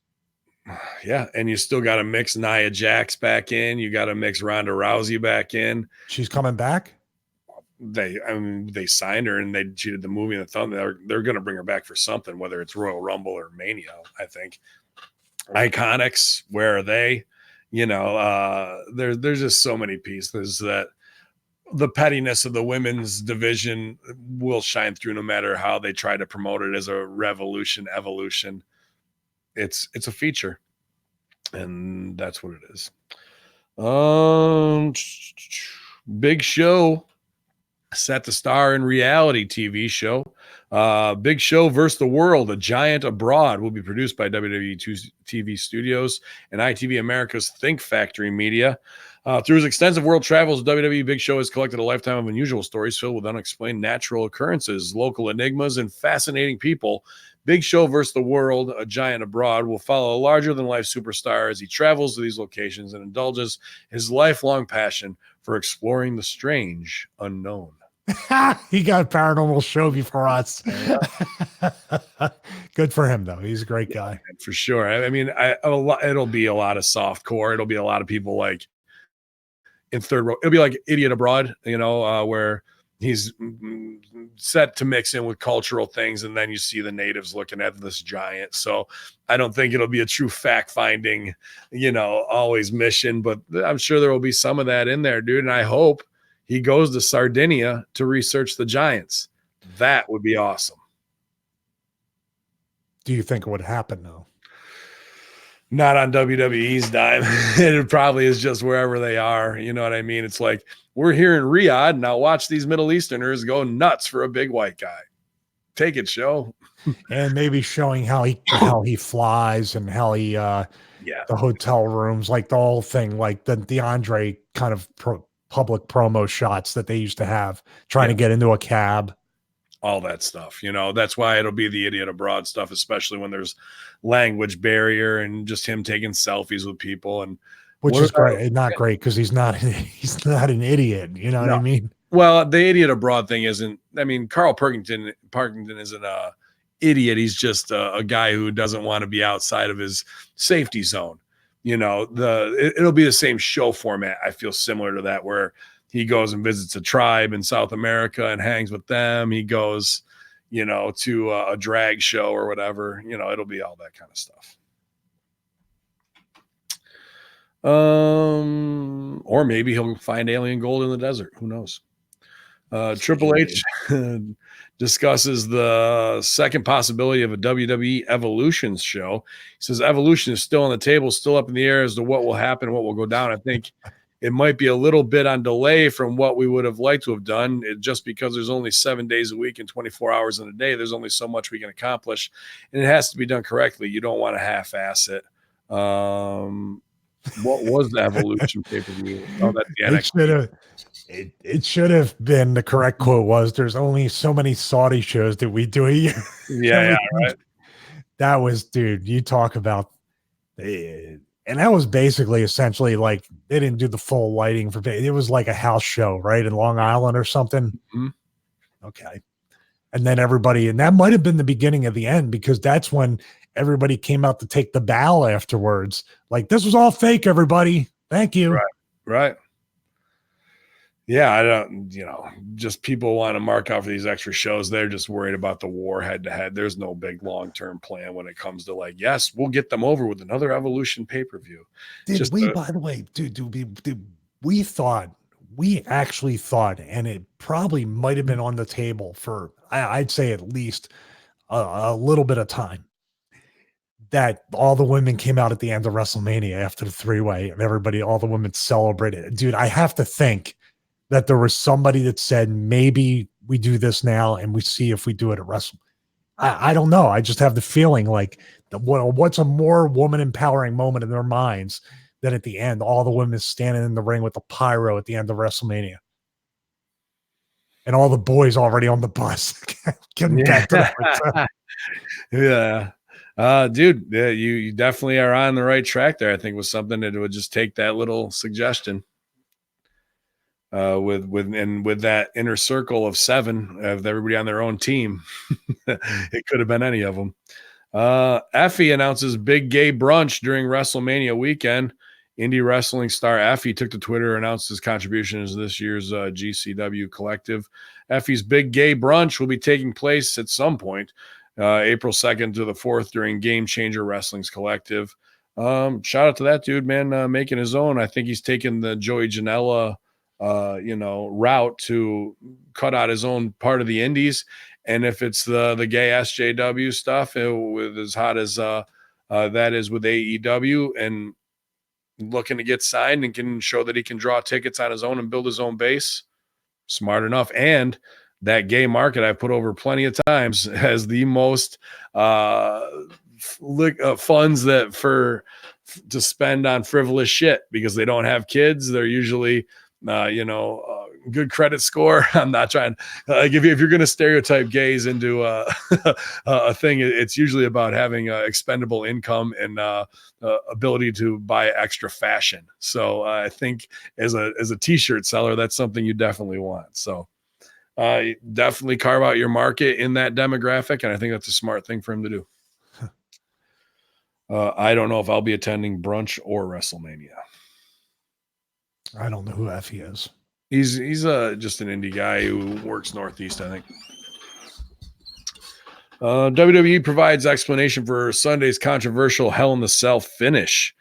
Yeah, and you still got to mix Nia Jax back in. You got to mix Ronda Rousey back in. She's coming back? They signed her, and she did the movie in the thumb. They're going to bring her back for something, whether it's Royal Rumble or Mania, I think. Iconics, where are they? There's just so many pieces that the pettiness of the women's division will shine through no matter how they try to promote it as a revolution, evolution. It's a feature, and that's what it is. Big Show set to star in reality TV show. Big Show versus the World, A Giant Abroad will be produced by WWE TV Studios and ITV America's Think Factory Media. Through his extensive world travels, WWE Big Show has collected a lifetime of unusual stories filled with unexplained natural occurrences, local enigmas, and fascinating people. Big Show versus the World, A Giant Abroad will follow a larger-than-life superstar as he travels to these locations and indulges his lifelong passion for exploring the strange unknown. He got a paranormal show before us. Good for him, though. He's a great guy. For sure. I mean, it'll be a lot of soft core. It'll be a lot of people like in third row. It'll be like Idiot Abroad, where he's set to mix in with cultural things, and then you see the natives looking at this giant. So I don't think it'll be a true fact-finding, always mission, but I'm sure there will be some of that in there, dude. And I hope he goes to Sardinia to research the giants. That would be awesome. Do you think it would happen, though? Not on WWE's dime. It probably is just wherever they are. You know what I mean? It's like, we're here in Riyadh. Now watch these Middle Easterners go nuts for a big white guy. Take it, show. And maybe showing how he flies and how he the hotel rooms, like the whole thing, like the DeAndre kind of public promo shots that they used to have, trying to get into a cab. All that stuff, that's why it'll be the Idiot Abroad stuff, especially when there's language barrier and just him taking selfies with people, and which is great. Not great because he's not an idiot. You know what I mean? Well, the Idiot Abroad thing isn't. I mean, Carl Parkington isn't a idiot. He's just a guy who doesn't want to be outside of his safety zone. It'll be the same show format. I feel similar to that, where he goes and visits a tribe in South America and hangs with them. He goes, to a drag show or whatever. It'll be all that kind of stuff. Or maybe he'll find alien gold in the desert. Who knows? Triple H discusses the second possibility of a WWE Evolutions show. He says Evolution is still on the table, still up in the air as to what will happen, what will go down. I think it might be a little bit on delay from what we would have liked to have done. Just because there's only 7 days a week and 24 hours in a day, there's only so much we can accomplish, and it has to be done correctly. You don't want to half-ass it. What was the Evolution pay-per-view? Oh, that's the NXT. It should have been, the correct quote was, there's only so many Saudi shows that we do a year. Yeah, right. That was, dude, you talk about, and that was basically essentially like, they didn't do the full lighting for it was like a house show, right, in Long Island or something. Mm-hmm. Okay. And then everybody, and that might have been the beginning of the end, because that's when everybody came out to take the bow afterwards. Like, this was all fake, everybody. Thank you. Right. Yeah, I don't, just people want to mark out for these extra shows. They're just worried about the war head to head. There's no big long-term plan when it comes to like, yes, we'll get them over with another Evolution pay-per-view. By the way, we actually thought, and it probably might have been on the table for, I'd say at least a little bit of time, that all the women came out at the end of WrestleMania after the three-way, and all the women celebrated. Dude, I have to think that there was somebody that said, maybe we do this now and we see if we do it at Wrestle. I don't know. I just have the feeling like what's a more woman empowering moment in their minds than at the end, all the women standing in the ring with the pyro at the end of WrestleMania. And all the boys already on the bus. Getting back to that. Yeah. Dude, you definitely are on the right track there. I think was something that would just take that little suggestion. With that inner circle of 7 of everybody on their own team. It could have been any of them. Effie announces big gay brunch during WrestleMania weekend. Indie wrestling star Effie took to Twitter and announced his contribution to this year's GCW collective. Effie's big gay brunch will be taking place at some point, April 2nd to the 4th during Game Changer Wrestling's collective. Shout out to that dude, man, making his own. I think he's taken the Joey Janela, route to cut out his own part of the indies. And if it's the gay SJW stuff, with as hot as that is with AEW, and looking to get signed and can show that he can draw tickets on his own and build his own base, smart enough. And that gay market, I've put over plenty of times, has the most funds to spend on frivolous shit because they don't have kids. They're usually good credit score. I'm not trying if you're going to stereotype gays into a thing, it's usually about having expendable income and ability to buy extra fashion. So I think as a t-shirt seller, that's something you definitely want. So definitely carve out your market in that demographic, and I think that's a smart thing for him to do. I don't know if I'll be attending Brunch or WrestleMania. I don't know who F he is. He's just an indie guy who works Northeast, I think. WWE provides explanation for Sunday's controversial Hell in the Cell finish.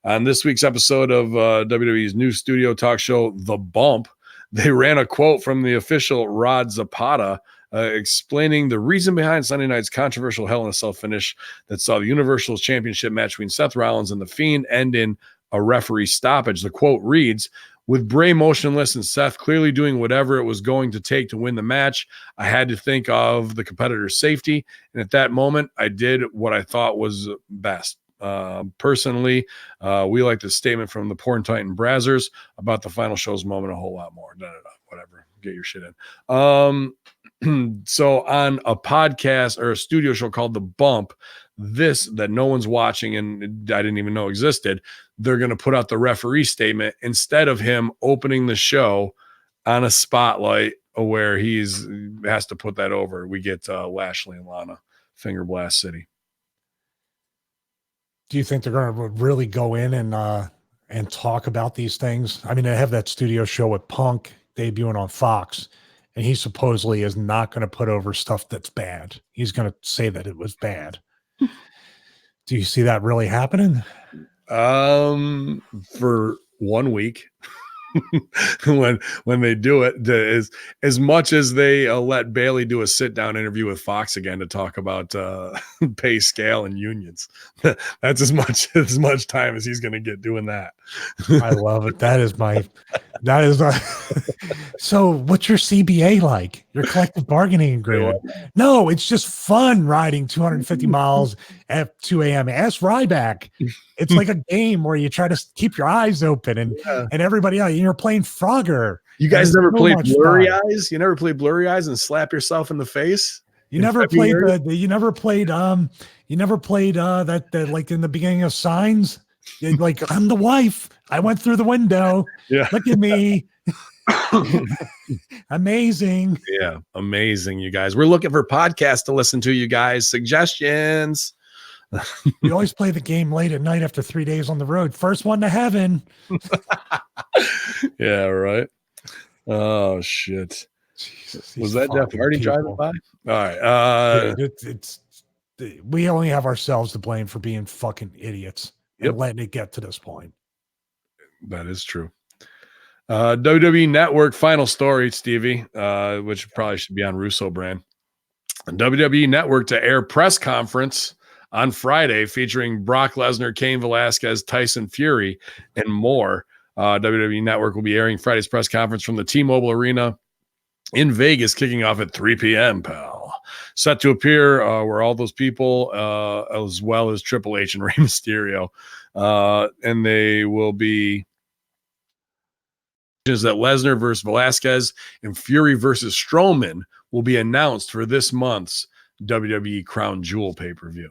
On this week's episode of WWE's new studio talk show, The Bump, they ran a quote from the official Rod Zapata explaining the reason behind Sunday night's controversial Hell in a Cell finish that saw the Universal Championship match between Seth Rollins and The Fiend end in a referee stoppage. The quote reads, "With Bray motionless and Seth clearly doing whatever it was going to take to win the match, I had to think of the competitor's safety. And at that moment, I did what I thought was best. Personally, we like the statement from the Porn Titan Brazzers about the final show's moment a whole lot more." Whatever. Get your shit in. So on a podcast or a studio show called The Bump, this that no one's watching and I didn't even know existed, they're going to put out the referee statement instead of him opening the show on a spotlight where has to put that over. We get Lashley and Lana, Finger Blast City. Do you think they're going to really go in and talk about these things? I mean, they have that studio show with Punk debuting on Fox, and he supposedly is not going to put over stuff that's bad. He's going to say that it was bad. Do you see that really happening? For 1 week. when they do it, as much as they let Bailey do a sit-down interview with Fox again to talk about pay scale and unions, that's as much time as he's going to get doing that. I love it. That is so what's your CBA like? Your collective bargaining agreement? No, it's just fun riding 250 miles at 2 a.m. Ask Ryback. It's like a game where you try to keep your eyes open and everybody else. You're playing Frogger. You guys never played Blurry Eyes? You never played Blurry Eyes and slap yourself in the face? You never played that like in the beginning of Signs? Like, I'm the wife. I went through the window. Yeah. Look at me. Amazing. Yeah, amazing, you guys. We're looking for podcasts to listen to, you guys. Suggestions. We always play the game late at night after 3 days on the road. First one to heaven. Yeah, right. Oh, shit. Jesus, was that Jeff Hardy driving by? All right. We only have ourselves to blame for being fucking idiots and letting it get to this point. That is true. WWE Network final story, Stevie, which probably should be on Russo brand. WWE Network to air press conference on Friday featuring Brock Lesnar, Cain Velasquez, Tyson Fury, and more. WWE Network will be airing Friday's press conference from the T-Mobile Arena in Vegas, kicking off at 3 p.m., pal. Set to appear were all those people, as well as Triple H and Rey Mysterio. And they will be is that Lesnar versus Velasquez and Fury versus Strowman will be announced for this month's WWE Crown Jewel pay-per-view.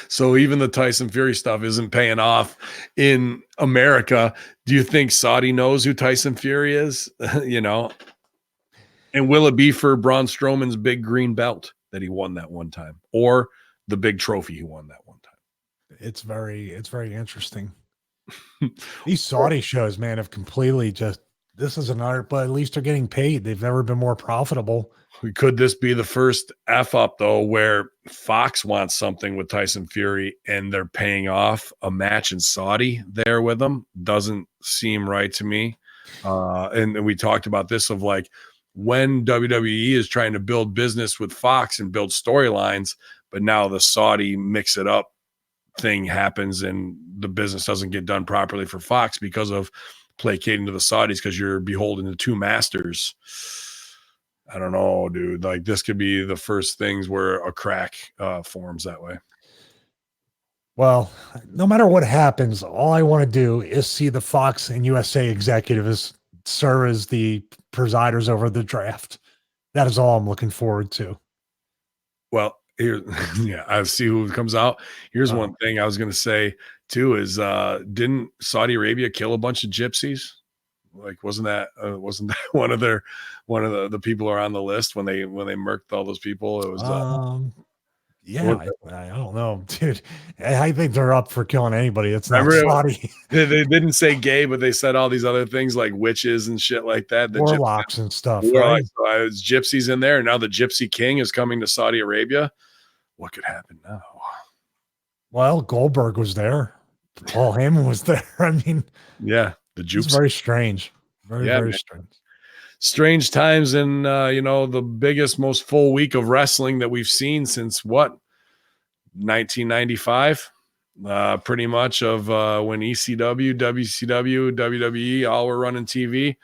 So even the Tyson Fury stuff isn't paying off in America. Do you think Saudi knows who Tyson Fury is? And will it be for Braun Strowman's big green belt that he won that one time, or the big trophy he won that one time? It's very interesting. These Saudi shows, man, have completely just this is an art, but at least they're getting paid. They've never been more profitable. Could this be the first F up though, where Fox wants something with Tyson Fury and they're paying off a match in Saudi there with them? Doesn't seem right to me. And we talked about this of like when WWE is trying to build business with Fox and build storylines, but now the Saudi mix it up thing happens and the business doesn't get done properly for Fox because of placating to the Saudis because you're beholden to two masters. I don't know, dude. Like this could be the first things where a crack forms that way. Well, no matter what happens, all I want to do is see the Fox and USA executives serve as the presiders over the draft. That is all I'm looking forward to. Well, here, yeah, I see who comes out. Here's one thing I was going to say too is didn't Saudi Arabia kill a bunch of gypsies? Like, wasn't that one of the people who are on the list when they murked all those people? It was yeah, I don't know, dude. I think they're up for killing anybody that's not Saudi. They didn't say gay, but they said all these other things like witches and shit like that. The warlocks and stuff. Right? So I was gypsies in there, and now the Gypsy King is coming to Saudi Arabia. What could happen now? Well, Goldberg was there. Paul Hamin was there. I mean, yeah, the juice. It's very strange. Very strange. Strange times in the biggest, most full week of wrestling that we've seen since what 1995, pretty much of when ECW, WCW, WWE all were running TV,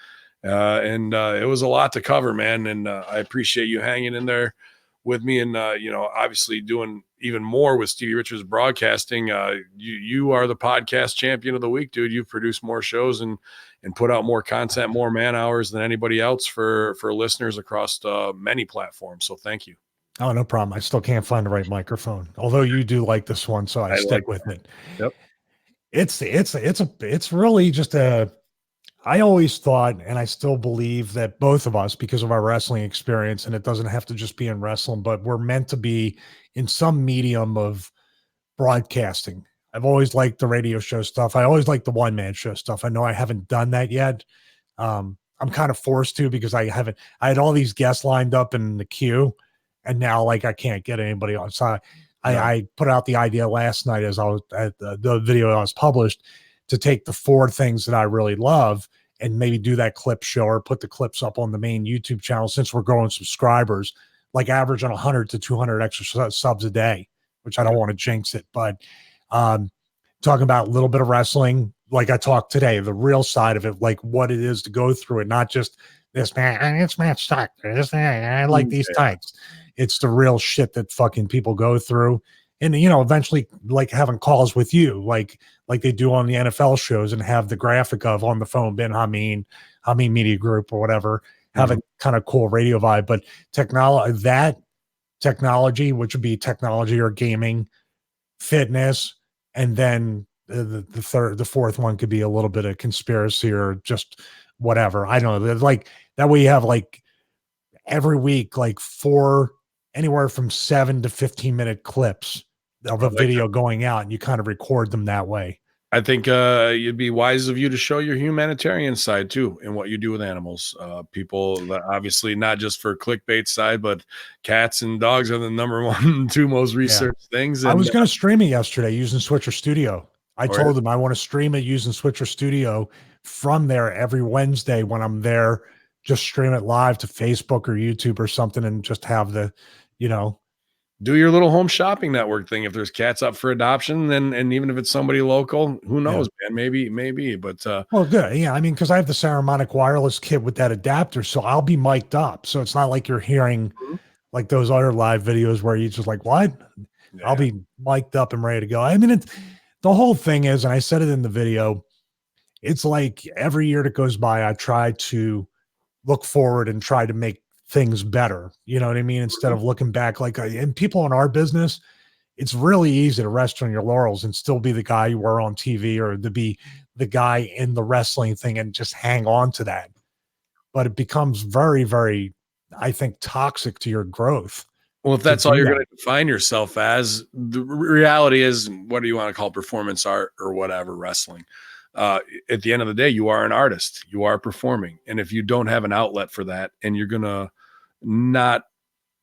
and it was a lot to cover, man. And I appreciate you hanging in there with me, and obviously doing even more with Stevie Richards Broadcasting. You are the podcast champion of the week, dude. You've produced more shows and put out more content, more man hours than anybody else for listeners across many platforms. So thank you. Oh, no problem. I still can't find the right microphone, although you do like this one, so I stick with it. Yep. It's really just I always thought, and I still believe that both of us, because of our wrestling experience, and it doesn't have to just be in wrestling, but we're meant to be in some medium of broadcasting. I've always liked the radio show stuff. I always liked the one-man show stuff. I know I haven't done that yet. I'm kind of forced to because I had all these guests lined up in the queue, and now like I can't get anybody on. So I put out the idea last night as I was at the video I was published to take the 4 things that I really love and maybe do that clip show or put the clips up on the main YouTube channel since we're growing subscribers, like average on 100 to 200 extra subs a day, which I don't want to jinx it, but talking about a little bit of wrestling, like I talked today, the real side of it, like what it is to go through it, not just this match sucked. I like these types. It's the real shit that fucking people go through. And, eventually like having calls with you, like they do on the NFL shows and have the graphic of on the phone, Ben Hamin Media Group or whatever, have a kind of cool radio vibe. But technology, which would be technology or gaming, fitness, and then the fourth one could be a little bit of conspiracy or just whatever. I don't know. Like that way you have like every week, like 4, anywhere from 7 to 15-minute clips of a video going out, and you kind of record them that way. I think it'd be wise of you to show your humanitarian side too in what you do with animals. People that obviously not just for clickbait side, but cats and dogs are the number 1 and 2 most researched things. And I was going to stream it yesterday using Switcher Studio. I told them I want to stream it using Switcher Studio from there every Wednesday when I'm there. Just stream it live to Facebook or YouTube or something and just have the, do your little home shopping network thing. If there's cats up for adoption, and even if it's somebody local, who knows, man, maybe, but well, good. Yeah. I mean, cause I have the Saramonic wireless kit with that adapter, so I'll be mic'd up. So it's not like you're hearing like those other live videos where you just like, what? Yeah. I'll be mic'd up and ready to go. I mean, the whole thing is, and I said it in the video, it's like every year that goes by, I try to look forward and try to make things better. You know what I mean? Instead of looking back, like, and people in our business, it's really easy to rest on your laurels and still be the guy you were on TV or to be the guy in the wrestling thing and just hang on to that. But it becomes very, very, I think, toxic to your growth. Well, if that's all you're going to define yourself as, the reality is, what do you want to call performance art or whatever, wrestling? at the end of the day, you are an artist, you are performing. And if you don't have an outlet for that, and you're going to not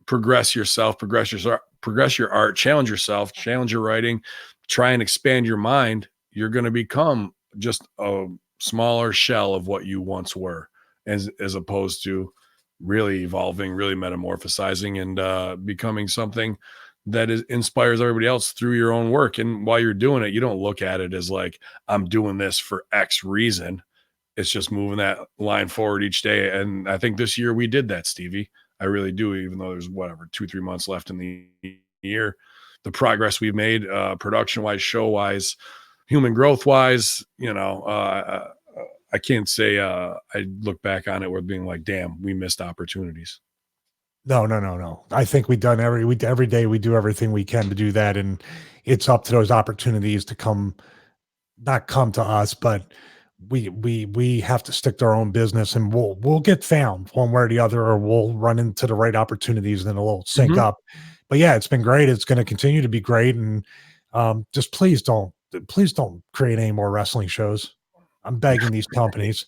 progress yourself, progress your art, challenge yourself, challenge your writing, try and expand your mind, you're going to become just a smaller shell of what you once were, as opposed to really evolving, really metamorphosizing, and becoming something that inspires everybody else through your own work. And while you're doing it, you don't look at it as like, I'm doing this for X reason. It's just moving that line forward each day. And I think this year we did that, Stevie. I really do, even though there's 2-3 months left in the year. The progress we've made, production wise, show wise, human growth wise, I can't say I look back on it with being like, damn, we missed opportunities. No. I think we've done every day we do everything we can to do that. And it's up to those opportunities to not come to us, but we have to stick to our own business, and we'll get found one way or the other, or we'll run into the right opportunities and it'll sync up. But yeah, it's been great. It's going to continue to be great. And just please don't create any more wrestling shows. I'm begging these companies.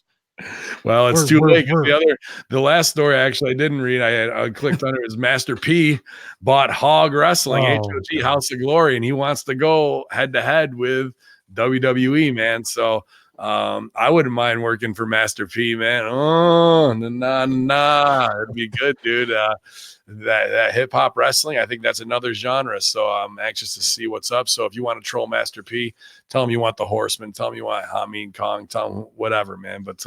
Well, it's too late. The last story actually I didn't read. I clicked on it. Was Master P bought Hog Wrestling, HOG House of Glory, and he wants to go head to head with WWE, man. So I wouldn't mind working for Master P, man. Oh, nah. It'd be good, dude. That hip hop wrestling, I think that's another genre. So I'm anxious to see what's up. So if you want to troll Master P, tell him you want the Horseman, tell him you want Hamin Kong, tell him whatever, man. But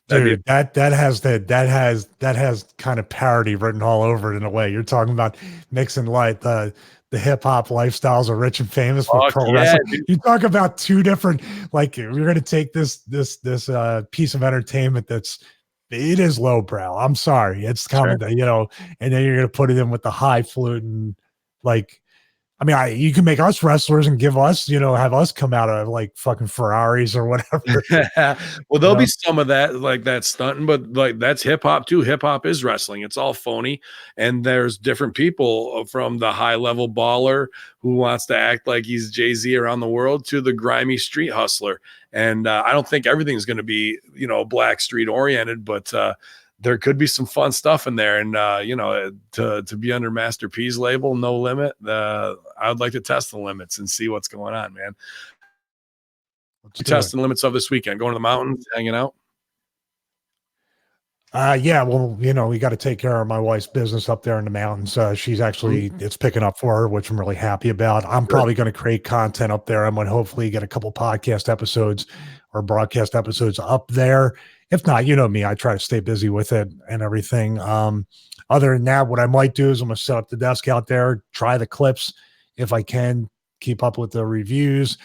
dude, that has kind of parody written all over it in a way. You're talking about mixing like the hip hop lifestyles of Rich and Famous with pro wrestling. Dude. You talk about two different, like, you're going to take this piece of entertainment it is lowbrow. I'm sorry. It's coming, and then you're going to put it in with the high flute and like, I mean, you can make us wrestlers and give us, have us come out of like fucking Ferraris or whatever. Well, there'll be some of that, like that stunting, but like that's hip hop too. Hip hop is wrestling. It's all phony. And there's different people, from the high level baller who wants to act like he's Jay-Z around the world to the grimy street hustler. And I don't think everything's going to be, Black Street oriented, but there could be some fun stuff in there. And, to be under Master P's label, No Limit, I would like to test the limits and see what's going on, man. Testing the limits of this weekend, going to the mountains, hanging out. Yeah, well, we got to take care of my wife's business up there in the mountains. She's actually, it's picking up for her, which I'm really happy about. I'm probably going to create content up there. I'm going to hopefully get a couple podcast episodes or broadcast episodes up there. If not, me, I try to stay busy with it and everything. Other than that, what I might do is I'm going to set up the desk out there, try the clips if I can, keep up with the reviews.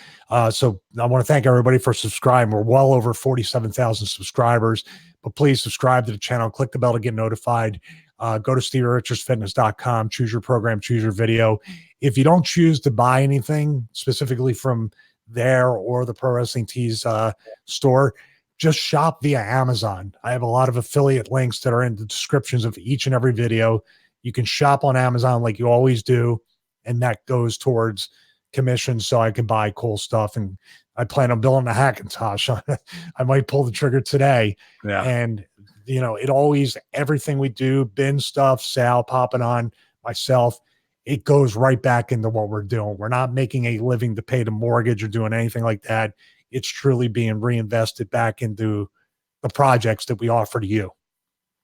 So I want to thank everybody for subscribing. We're well over 47,000 subscribers, but please subscribe to the channel, click the bell to get notified. Go to StevieRichardsFitness.com, choose your program, choose your video. If you don't choose to buy anything specifically from there or the Pro Wrestling Tees store, just shop via Amazon. I have a lot of affiliate links that are in the descriptions of each and every video. You can shop on Amazon like you always do, and that goes towards commissions so I can buy cool stuff. And I plan on building a Hackintosh. I might pull the trigger today. Yeah. And, it always, everything we do, bin stuff, Sal popping on, myself, it goes right back into what we're doing. We're not making a living to pay the mortgage or doing anything like that. It's truly being reinvested back into the projects that we offer to you.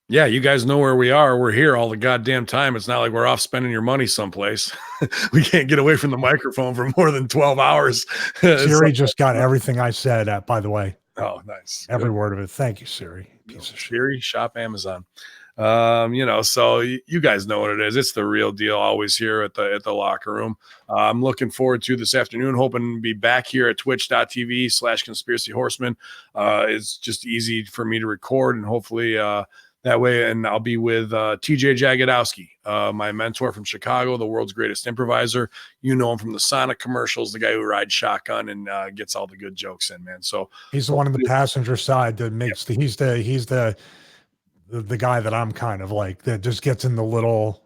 Yeah, you guys know where we are. We're here all the goddamn time. It's not like we're off spending your money someplace. We can't get away from the microphone for more than 12 hours. Siri just got everything I said, by the way. Oh, nice. Every word of it. Thank you, Siri. Piece of Siri, shop Amazon. So you guys know what it is. It's the real deal. Always here at the locker room. I'm looking forward to this afternoon, hoping to be back here at twitch.tv/conspiracy horseman. It's just easy for me to record, and hopefully that way. And I'll be with TJ Jagodowski, my mentor from Chicago, the world's greatest improviser. You know him from the Sonic commercials, the guy who rides shotgun and gets all the good jokes in, man. So he's the one on the passenger side that makes he's the guy that I'm kind of like, that just gets in the little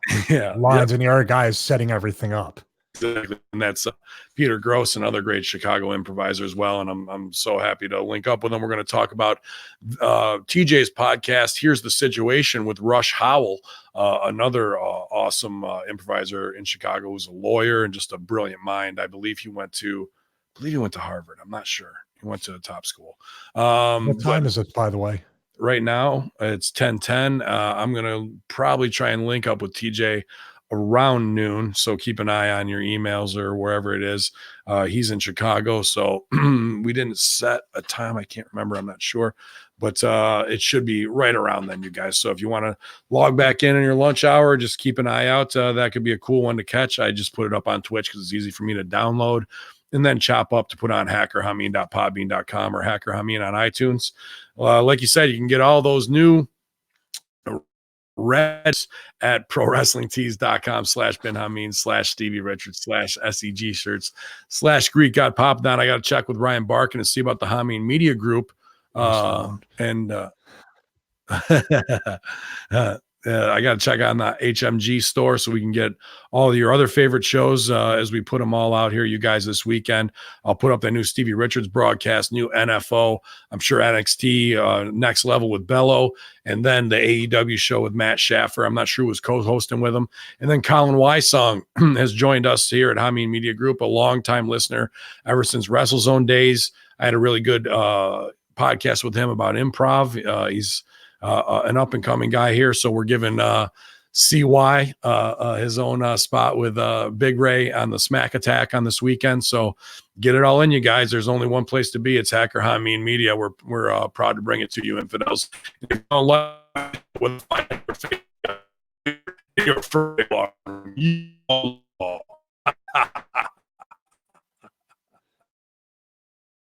lines, and the other guy is setting everything up. Exactly. And that's Peter Gross, another great Chicago improviser as well. And I'm so happy to link up with him. We're going to talk about TJ's podcast, Here's the Situation, with Rush Howell, another awesome improviser in Chicago who's a lawyer and just a brilliant mind. I believe he went to Harvard. I'm not sure. He went to a top school. What time is it, by the way? Right now, it's 10:10. I'm going to probably try and link up with TJ around noon. So keep an eye on your emails or wherever it is. He's in Chicago. So we didn't set a time. I can't remember. I'm not sure. But it should be right around then, you guys. So if you want to log back in your lunch hour, just keep an eye out. That could be a cool one to catch. I just put it up on Twitch because it's easy for me to download and then chop up to put on hackerhamin.podbean.com or Hacker Hamin on iTunes. Like you said, you can get all those new Reds at prowrestlingtees.com/Ben Hamin/Stevie Richards/SEG shirts /Greek God Pop Down. I got to check with Ryan Barkin to see about the Hamin Media Group. I got to check on the HMG store so we can get all of your other favorite shows as we put them all out here, you guys, this weekend. I'll put up the new Stevie Richards broadcast, new NFO. I'm sure NXT Next Level with Bello, and then the AEW show with Matt Schaffer. I'm not sure who was co-hosting with him. And then Colin Wysong has joined us here at Hamin Media Group, a longtime listener ever since WrestleZone days. I had a really good podcast with him about improv. He's an up-and-coming guy here, so we're giving CY his own spot with Big Ray on the Smack Attack on this weekend. So get it all in, you guys. There's only one place to be. It's Hacker Hamin Media. We're proud to bring it to you, infidels. If you don't like what your